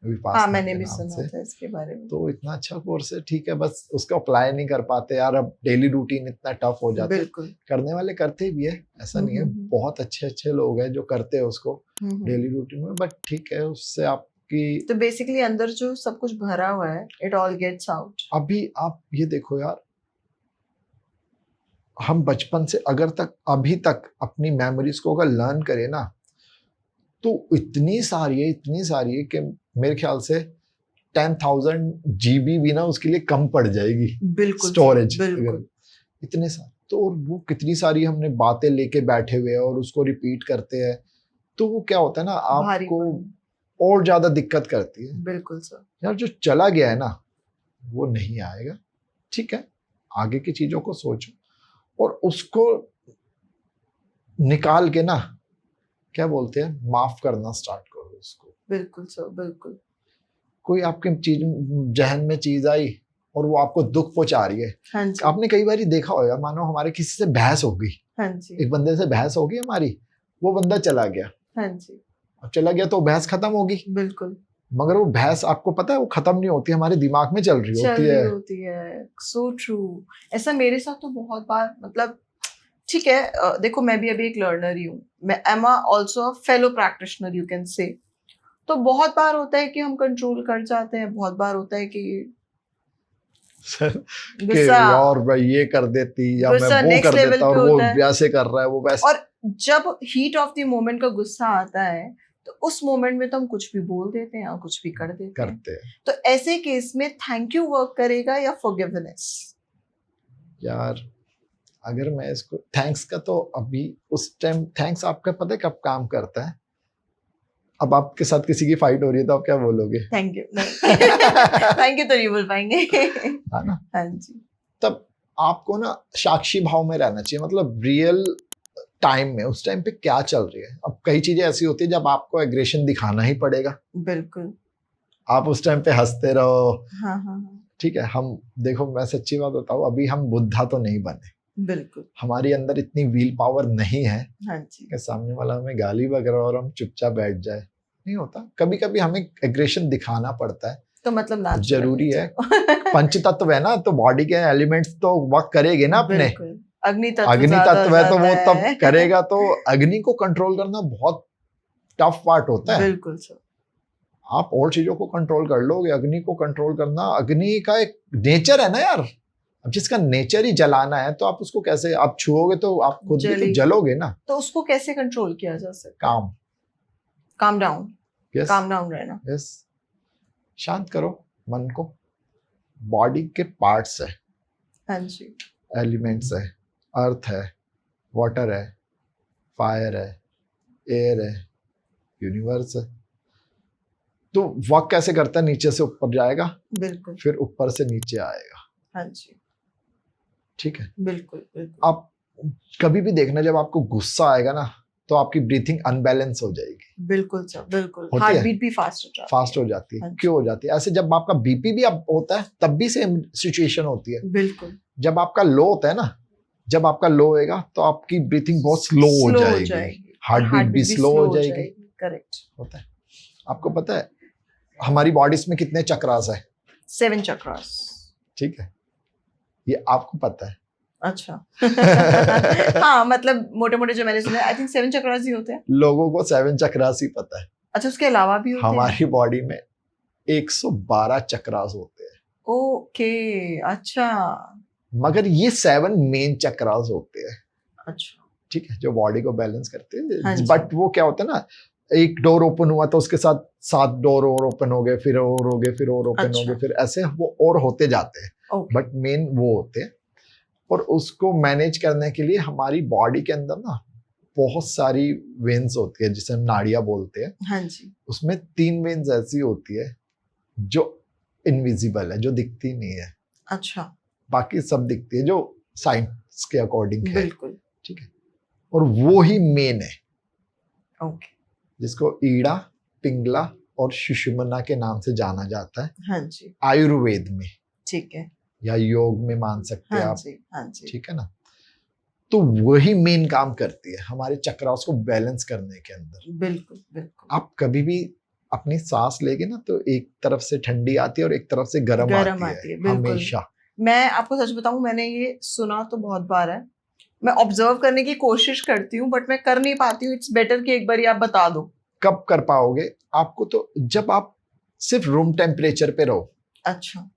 विपासना, मैंने भी सुना था इसके बारे में. तो इतना अच्छा कोर्स है, ठीक है, बस उसको अप्लाई नहीं कर पाते यार. अब डेली रूटीन इतना टफ हो जाता है. करने वाले करते भी है, ऐसा नहीं है. बहुत अच्छे लोग हैं जो करते हैं उसको डेली रूटीन में. बट ठीक है, उससे आपकी तो बेसिकली अंदर जो सब कुछ भरा हुआ है, इट ऑल गेट्स आउट. अभी आप ये देखो यार, हम बचपन से अभी तक अपनी मेमोरीज को अगर लर्न करें ना, तो इतनी सारी है कि मेरे ख्याल से 10,000 GB भी ना उसके लिए कम पड़ जाएगी. बिल्कुल स्टोरेज. इतने सारे तो वो कितनी सारी हमने बातें लेके बैठे हुए हैं और उसको रिपीट करते हैं, तो वो क्या होता है ना, आपको और ज्यादा दिक्कत करती है. बिल्कुल सर. यार जो चला गया है ना वो नहीं आएगा. ठीक है, आगे की चीजों को सोचो और उसको निकाल के ना, क्या बोलते हैं, माफ करना स्टार्ट करो उसको. बिल्कुल सर, बिल्कुल. कोई आपके चीज जहन में चीज आई और वो आपको दुख पहुंचा रही है. हाँ जी. आपने कई बार देखा होगा, मानो हमारे किसी से बहस हो गई. हाँ जी. एक बंदे से बहस हो गई हमारी, वो बंदा चला गया. हाँ जी. अब चला गया तो बहस खत्म होगी. बिल्कुल. मगर वो बहस आपको पता है वो खत्म नहीं होती, हमारे दिमाग में चल रही होती है. So true. ऐसा मेरे साथ तो बहुत बार, मतलब ठीक है, देखो मैं भी अभी एक लर्नर ही हूँ, मैं am also fellow practitioner you can say. तो बहुत बार होता है कि हम कंट्रोल कर जाते हैं, बहुत बार होता है कि सर कि गुस्सा और भाई ये कर देती या मैं गुस्सा वो नेक्स्ट कर लेवल देता और पे वो होता है। वैसे कर रहा है वो वैसे। और जब हीट ऑफ द मोमेंट का गुस्सा आता है तो उस मोमेंट में तो हम कुछ भी बोल देते हैं और कुछ भी कर देते हैं। करते हैं तो ऐसे केस में थैंक यू वर्क करेगा या फॉरगिवनेस? यार। अगर मैं इसको थैंक्स का तो अभी उस टाइम थैंक्स आपका पता है कब काम करता है? अब आपके साथ किसी की फाइट हो रही है तो आप क्या बोलोगे? थैंक यू थैंक यू तो नहीं बोल पाएंगे। है ना? हाँ जी। तब आपको ना साक्षी भाव में रहना चाहिए, मतलब रियल टाइम में उस टाइम पे क्या चल रही है। अब कई चीजें ऐसी होती है जब आपको एग्रेशन दिखाना ही पड़ेगा। बिल्कुल। आप उस टाइम पे हंसते रहो। हाँ हाँ हाँ। ठीक है, हम देखो मैं सच्ची बात बताऊं, अभी हम बुद्धा तो नहीं बने। बिल्कुल। हमारी अंदर इतनी व्हील पावर नहीं है हाँ जी। कि सामने वाला हमें गाली बक रहा और हम चुपचाप बैठ जाए। नहीं होता, कभी कभी हमें एग्रेशन दिखाना पड़ता है। तो मतलब natural जरूरी है। nature। पंच तत्व है ना, तो बॉडी के एलिमेंट्स तो वर्क करेंगे ना अपने। बिल्कुल। अग्नि तत्व अग्नि ज्यादा तत्व हो है तो वो जाता तब है। करेगा। तो अग्नि को कंट्रोल करना बहुत टफ पार्ट होता है। बिल्कुल सर। आप और चीजों को कंट्रोल कर लोगे, अग्नि को कंट्रोल करना अग्नि का एक नेचर है ना यार। अब जिसका नेचर ही जलाना है तो आप उसको कैसे, आप छुओगे तो आप खुद भी तो जलोगे ना। तो उसको कैसे कंट्रोल किया जा सकता है? Calm down. Yes, calm down रहना। यस। शांत करो मन को। बॉडी के पार्ट्स है, हाँ जी। एलिमेंट्स है, अर्थ है, वाटर है, फायर है, एयर है, यूनिवर्स है। तो वर्क कैसे करता है? नीचे से ऊपर जाएगा, बिल्कुल, फिर ऊपर से नीचे आएगा। हाँ जी, ठीक है। बिल्कुल बिल्कुल। आप कभी भी देखना, जब आपको गुस्सा आएगा ना तो आपकी ब्रीथिंग अनबैलेंस हो जाएगी। बिल्कुल सर, बिल्कुल। होती हार्ट है? बीट भी फास्ट हो जाती है। फास्ट हो जाती है। हाँ जी। क्यों हो जाती है ऐसे? जब आपका बीपी भी अब होता है तब भी सेम सिचुएशन होती है। बिल्कुल। जब आपका लो होता है ना, जब आपका लो होएगा तो आपकी ब्रीथिंग बहुत स्लो हो जाएगी, हार्ट बीट भी स्लो हो जाएगी। करेक्ट। होता है। आपको पता है हमारी बॉडीज में कितने चक्रास है? 7 चक्रास। ठीक है, ये आपको पता है? अच्छा। हाँ, मतलब मोटे मोटे जो मैंने सुना, आई थिंक 7 चक्रास ही होते हैं। लोगों को 7 चक्रास ही पता है। अच्छा, उसके अलावा भी होते हैं? हमारी बॉडी में 112 चक्रास होते हैं। ओके, अच्छा। मगर ये 7 मेन चक्रास होते हैं। अच्छा। ठीक है, जो बॉडी को बैलेंस करते हैं। हाँ जी। बट वो क्या होता है ना, एक डोर ओपन हुआ तो उसके साथ 7 डोर और ओपन हो गए, फिर और हो गए, फिर और ओपन हो गए, फिर ऐसे वो और होते जाते हैं। ओके। बट मेन वो होते हैं। और उसको मैनेज करने के लिए हमारी बॉडी के अंदर ना बहुत सारी वेन्स होती है, जिसे हम नाड़ियां बोलते हैं। हाँ जी। उसमें 3 वेन्स ऐसी होती है जो इनविजिबल है, जो दिखती नहीं है। अच्छा। बाकी सब दिखती है, जो साइंस के अकॉर्डिंग है। बिल्कुल। ठीक है। और वो ही मेन है, ओके। जिसको ईड़ा, पिंगला और सुषुम्ना के नाम से जाना जाता है हाँ जी। आयुर्वेद में। ठीक है। या योग में मान सकते हैं हाँ आप। जी, हाँ जी। ठीक है ना? तो वही मेन काम करती है हमारे चक्रास को बैलेंस करने के अंदर। बिल्कुल बिल्कुल। आप कभी भी अपनी सांस लेगे ना तो एक तरफ से ठंडी आती है और एक तरफ से गर्म आती है हमेशा। मैं आपको सच बताऊं, मैंने ये सुना तो बहुत बार है। मैं ऑब्जर्व करने की कोशिश करती हूँ बट मैं कर नहीं पाती हूँ। इट्स बेटर कि एक बार आप बता दो। कब कर पाओगे आपको? तो जब आप सिर्फ रूम टेम्परेचर पे रहो। अच्छा।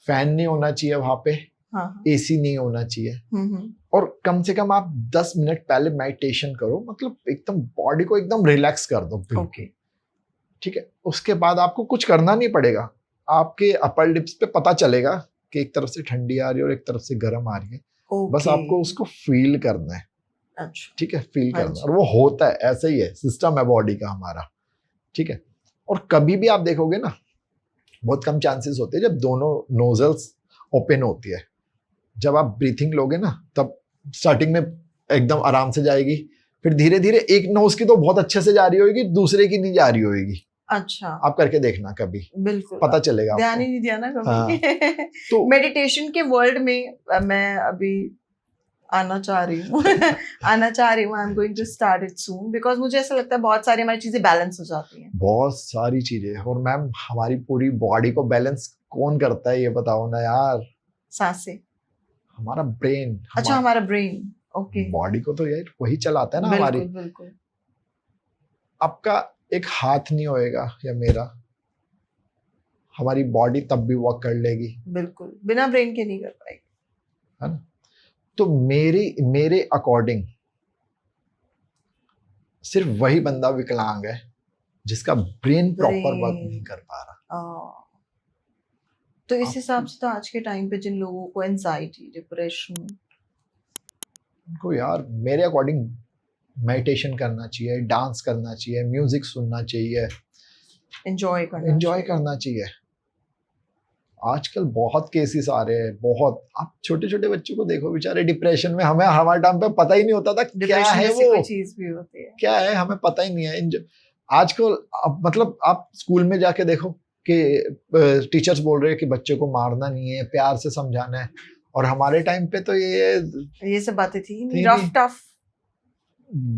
फैन नहीं होना चाहिए वहां पे। हाँ। एसी नहीं होना चाहिए। और कम से कम आप 10 मिनट पहले मेडिटेशन करो, मतलब एकदम बॉडी को एकदम रिलैक्स कर दो। ओके। ठीक है। उसके बाद आपको कुछ करना नहीं पड़ेगा। आपके अपर लिप्स पे पता चलेगा कि एक तरफ से ठंडी आ रही है और एक तरफ से गर्म आ रही है। बस आपको उसको फील करना है। अच्छा। ठीक है, फील करना है। और वो होता है, ऐसा ही है, सिस्टम है बॉडी का हमारा। ठीक है। और कभी भी आप देखोगे ना, बहुत कम चांसेस होते हैं जब दोनों नोजल्स ओपन होती है। जब आप ब्रीथिंग लोगे ना तब स्टार्टिंग में एकदम आराम से जाएगी, फिर धीरे धीरे एक नोज की तो बहुत अच्छे से जा रही होगी, दूसरे की नहीं जा रही होगी। अच्छा। आप करके देखना कभी, बिल्कुल पता चलेगा। ध्यान ही नहीं दिया ना कभी। हाँ। तो मेडिटेशन के वर्ल्ड में मैं अभी आना चाह रही हूँ। आना चाह रही हूँ। I am going to start it soon, because मुझे ऐसा लगता है बहुत सारी हमारी चीजें बैलेंस हो जाती हैं। बहुत सारी चीजें। और मैम हमारी पूरी बॉडी को बैलेंस कौन करता है ये बताओ ना यार? सांसें। हमारा ब्रेन। अच्छा, हमारा ब्रेन। ओके। बॉडी को तो यार वही चलाता है ना हमारी। बिल्कुल। आपका एक हाथ नहीं होएगा या मेरा, हमारी बॉडी तब भी वर्क कर लेगी, बिल्कुल बिना ब्रेन के नहीं कर पाएगी, है ना। तो मेरे अकॉर्डिंग सिर्फ वही बंदा विकलांग है जिसका ब्रेन प्रॉपर वर्क नहीं कर पा रहा। तो इस हिसाब से तो आज के टाइम पे जिन लोगों को एंजाइटी, डिप्रेशन, उनको यार मेरे अकॉर्डिंग मेडिटेशन करना चाहिए, डांस करना चाहिए, म्यूजिक सुनना चाहिए, एंजॉय करना चाहिए। आजकल बहुत केसेस आ रहे हैं, बहुत। आप छोटे छोटे बच्चों को देखो, बेचारे डिप्रेशन में, हमें हमारे टाइम पे पता ही नहीं होता था क्या है वो, कोई चीज भी होती है क्या है, हमें पता ही नहीं है। आजकल मतलब आप स्कूल में जाके देखो कि टीचर्स बोल रहे हैं कि बच्चे को मारना नहीं है, प्यार से समझाना है। और हमारे टाइम पे तो ये सब बातें थी रफ टफ।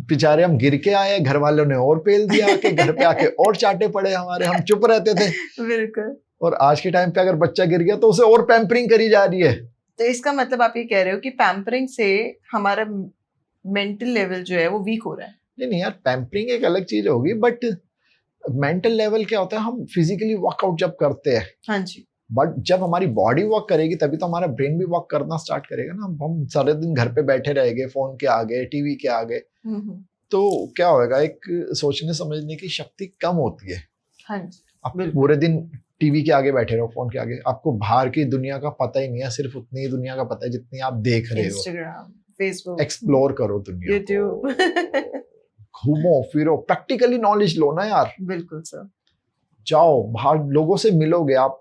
बेचारे हम गिर के आए, घर वालों ने और पेल दिया कि घर पे आके और चाटे पड़े हमारे, हम चुप रहते थे। बिल्कुल। और आज के टाइम पे अगर बच्चा गिर गया तो उसे और पैम्परिंग करी जा रही है। तो इसका मतलब आप ये कह रहे हो कि पैम्परिंग से हमारा मेंटल लेवल जो है वो वीक हो रहा है? नहीं यार, पैम्परिंग एक अलग चीज होगी, बट मेंटल लेवल क्या होता है, हम फिजिकली वर्कआउट जब करते हैं, हाँ जी, बट जब हमारी बॉडी वर्क करेगी तभी तो हमारा ब्रेन भी वर्क करना स्टार्ट करेगा ना। हम सारे दिन घर पे बैठे रहेंगे, फोन के आगे, टीवी के आगे, तो क्या होएगा, एक सोचने समझने की शक्ति कम होती है। हाँ जी, आप पूरे दिन टीवी के आगे बैठे रहो, फोन के आगे, आपको बाहर की दुनिया का पता ही नहीं है, सिर्फ उतनी ही दुनिया का पता है जितनी आप देख रहे हो। इंस्टाग्राम, फेसबुक, एक्सप्लोर करो दुनिया, यूट्यूब, घूमो फिरो, प्रैक्टिकली नॉलेज लो ना यार। बिल्कुल सर। जाओ बाहर, लोगों से मिलोगे। आप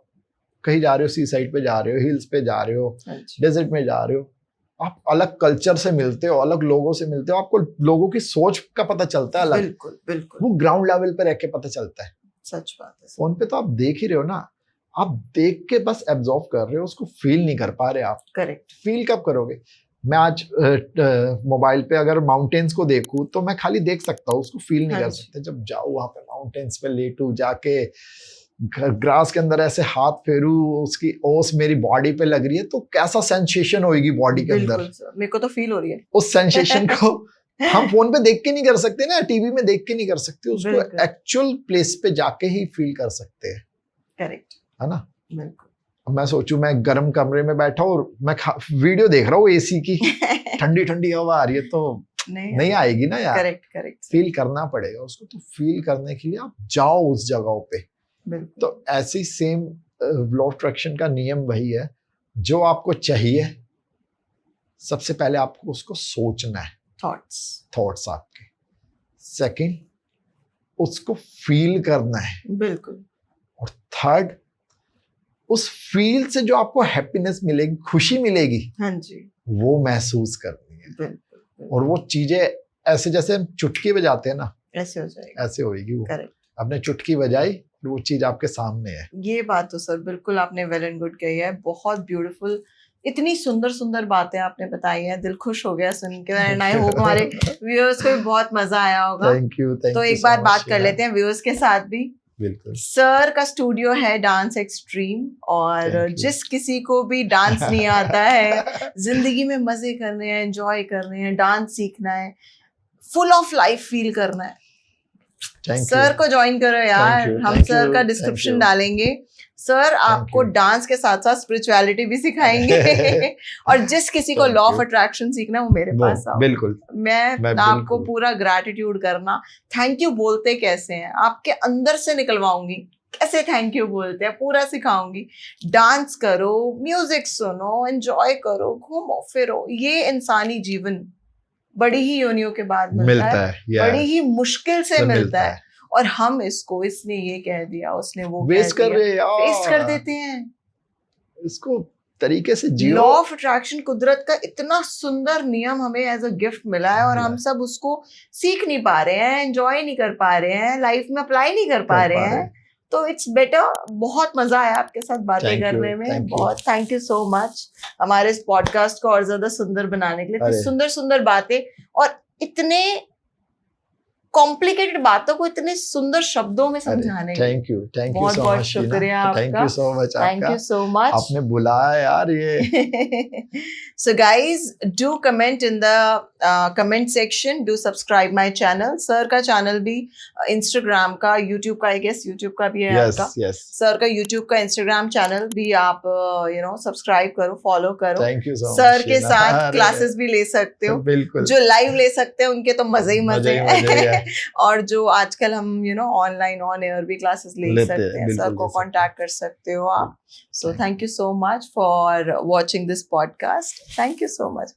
कहीं जा रहे हो, सी साइड पे जा रहे हो, हिल्स पे जा रहे हो, डेजर्ट में जा रहे हो, आप अलग कल्चर से मिलते हो, अलग लोगों से मिलते हो, आपको लोगों की सोच का पता चलता है अलग। बिल्कुल बिल्कुल, वो ग्राउंड लेवल पे रह के पता चलता है। सच बात है। फोन पे तो आप देख ही रहे हो ना, आप देख के बस एब्जॉर्व कर रहे हो, उसको फील नहीं कर पा रहे आप। करेक्ट। फील कब करोगे? मैं आज मोबाइल पे अगर माउंटेन्स को देखूं तो मैं खाली देख सकता हूँ, उसको फील नहीं कर सकता। जब जाऊँ वहां पे माउंटेन्स पे, लेटू जाके ग्रास के अंदर ऐसे हाथ फेरू, उसकी ओस मेरी बॉडी पे लग रही है, तो कैसा सेंसेशन होगी बॉडी के अंदर। मेरे को तो फील हो रही है उस सेंसेशन को हम फोन पे देख के नहीं कर सकते ना, टीवी में देख के नहीं कर सकते, उसको एक्चुअल प्लेस पे जाके ही फील कर सकते हैं। करेक्ट, है ना। बिल्कुल। मैं सोचूं मैं गर्म कमरे में बैठा और मैं वीडियो देख रहा हूँ एसी की, ठंडी ठंडी हवा आ रही है, तो नहीं आएगी ना यार। करेक्ट। फील करना पड़ेगा उसको। तो फील करने के लिए आप जाओ उस जगहों पे। तो ऐसी सेम लॉ ऑफ अट्रैक्शन का नियम वही है, जो आपको चाहिए सबसे पहले आपको उसको सोचना है, थॉट्स आपके। सेकंड, उसको फील करना है, बिल्कुल। और थर्ड, उस फील से जो आपको हैप्पीनेस मिलेगी, खुशी मिलेगी, हाँ जी, वो महसूस करनी है। बिल्कुल। और वो चीजें ऐसे जैसे हम चुटकी बजाते हैं ना, ऐसे हो जाएगी, ऐसे होगी वो। करेक्ट। आपने चुटकी बजाई, वो चीज आपके सामने है। ये बात तो सर बिल्कुल आपने वेल एंड गुड कही है, बहुत ब्यूटीफुल। इतनी सुंदर सुंदर बातें आपने बताई हैं, दिल खुश हो गया सुन के। एंड आई होप हमारे व्यूअर्स को भी बहुत मजा आया होगा। Thank you. तो एक बार बात कर लेते हैं व्यूअर्स के साथ भी। बिल्कुल। सर का स्टूडियो है डांस एक्सट्रीम, और जिस किसी को भी डांस नहीं आता है, जिंदगी में मजे करने हैं, एंजॉय करने हैं, डांस सीखना है, फुल ऑफ लाइफ फील करना है, सर को ज्वाइन करो यार। हम सर का डिस्क्रिप्शन डालेंगे। सर आपको डांस के साथ साथ स्पिरिचुअलिटी भी सिखाएंगे। और जिस किसी को लॉ ऑफ अट्रैक्शन सीखना है वो मेरे पास आओ। बिल्कुल। मैं आपको पूरा ग्रैटिट्यूड करना, थैंक यू बोलते कैसे हैं आपके अंदर से निकलवाऊंगी, कैसे थैंक यू बोलते हैं पूरा सिखाऊंगी। डांस करो, म्यूजिक सुनो, एंजॉय करो, घूमो फिरो। ये इंसानी जीवन बड़ी ही योनियों के बाद मिलता है। बड़ी ही मुश्किल से मिलता है। और हम इसको, इसने ये कह दिया, उसने वो वेस्ट कर रहे हैं, वेस्ट कर देते हैं। इसको तरीके से जियो। लॉ ऑफ अट्रैक्शन, कुदरत का इतना सुंदर नियम हमें एज अ गिफ्ट मिला है, और हम सब उसको सीख नहीं पा रहे हैं, एंजॉय नहीं कर पा रहे हैं, लाइफ में अप्लाई नहीं कर पा रहे हैं। तो इट्स बेटर। बहुत मजा आया आपके साथ बातें करने में, बहुत थैंक यू सो मच हमारे इस पॉडकास्ट को और ज्यादा सुंदर बनाने के लिए। इतनी सुंदर सुंदर बातें और इतने कॉम्प्लिकेटेड बातों को इतने सुंदर शब्दों में समझाने के लिए। थैंक यू बहुत सो बहुत मच शुक्रिया थैंक आपका। यू सो मच थैंक आपका यू सो मच। आपने बुलाया यार ये So guys, do comment in the comment section. Do subscribe my channel. Sir का चैनल भी इंस्टाग्राम का, यूट्यूब का, आई गेस यूट्यूब का भी है यस आपका। यस सर का यूट्यूब का, इंस्टाग्राम चैनल भी आप सब्सक्राइब करो, फॉलो करो। Thank you so much sir के साथ क्लासेस भी ले सकते हो, बिल्कुल जो लाइव ले सकते हैं उनके तो मजे ही मजे मजे ही हैं। है। और जो आजकल हम ऑनलाइन ऑन एयर भी क्लासेस ले लेते सकते हैं, हैं, सर बिल्कुल को ले सकते हैं। कांटेक्ट कर सकते हो आप। So thank you so much for watching this podcast. Thank you so much.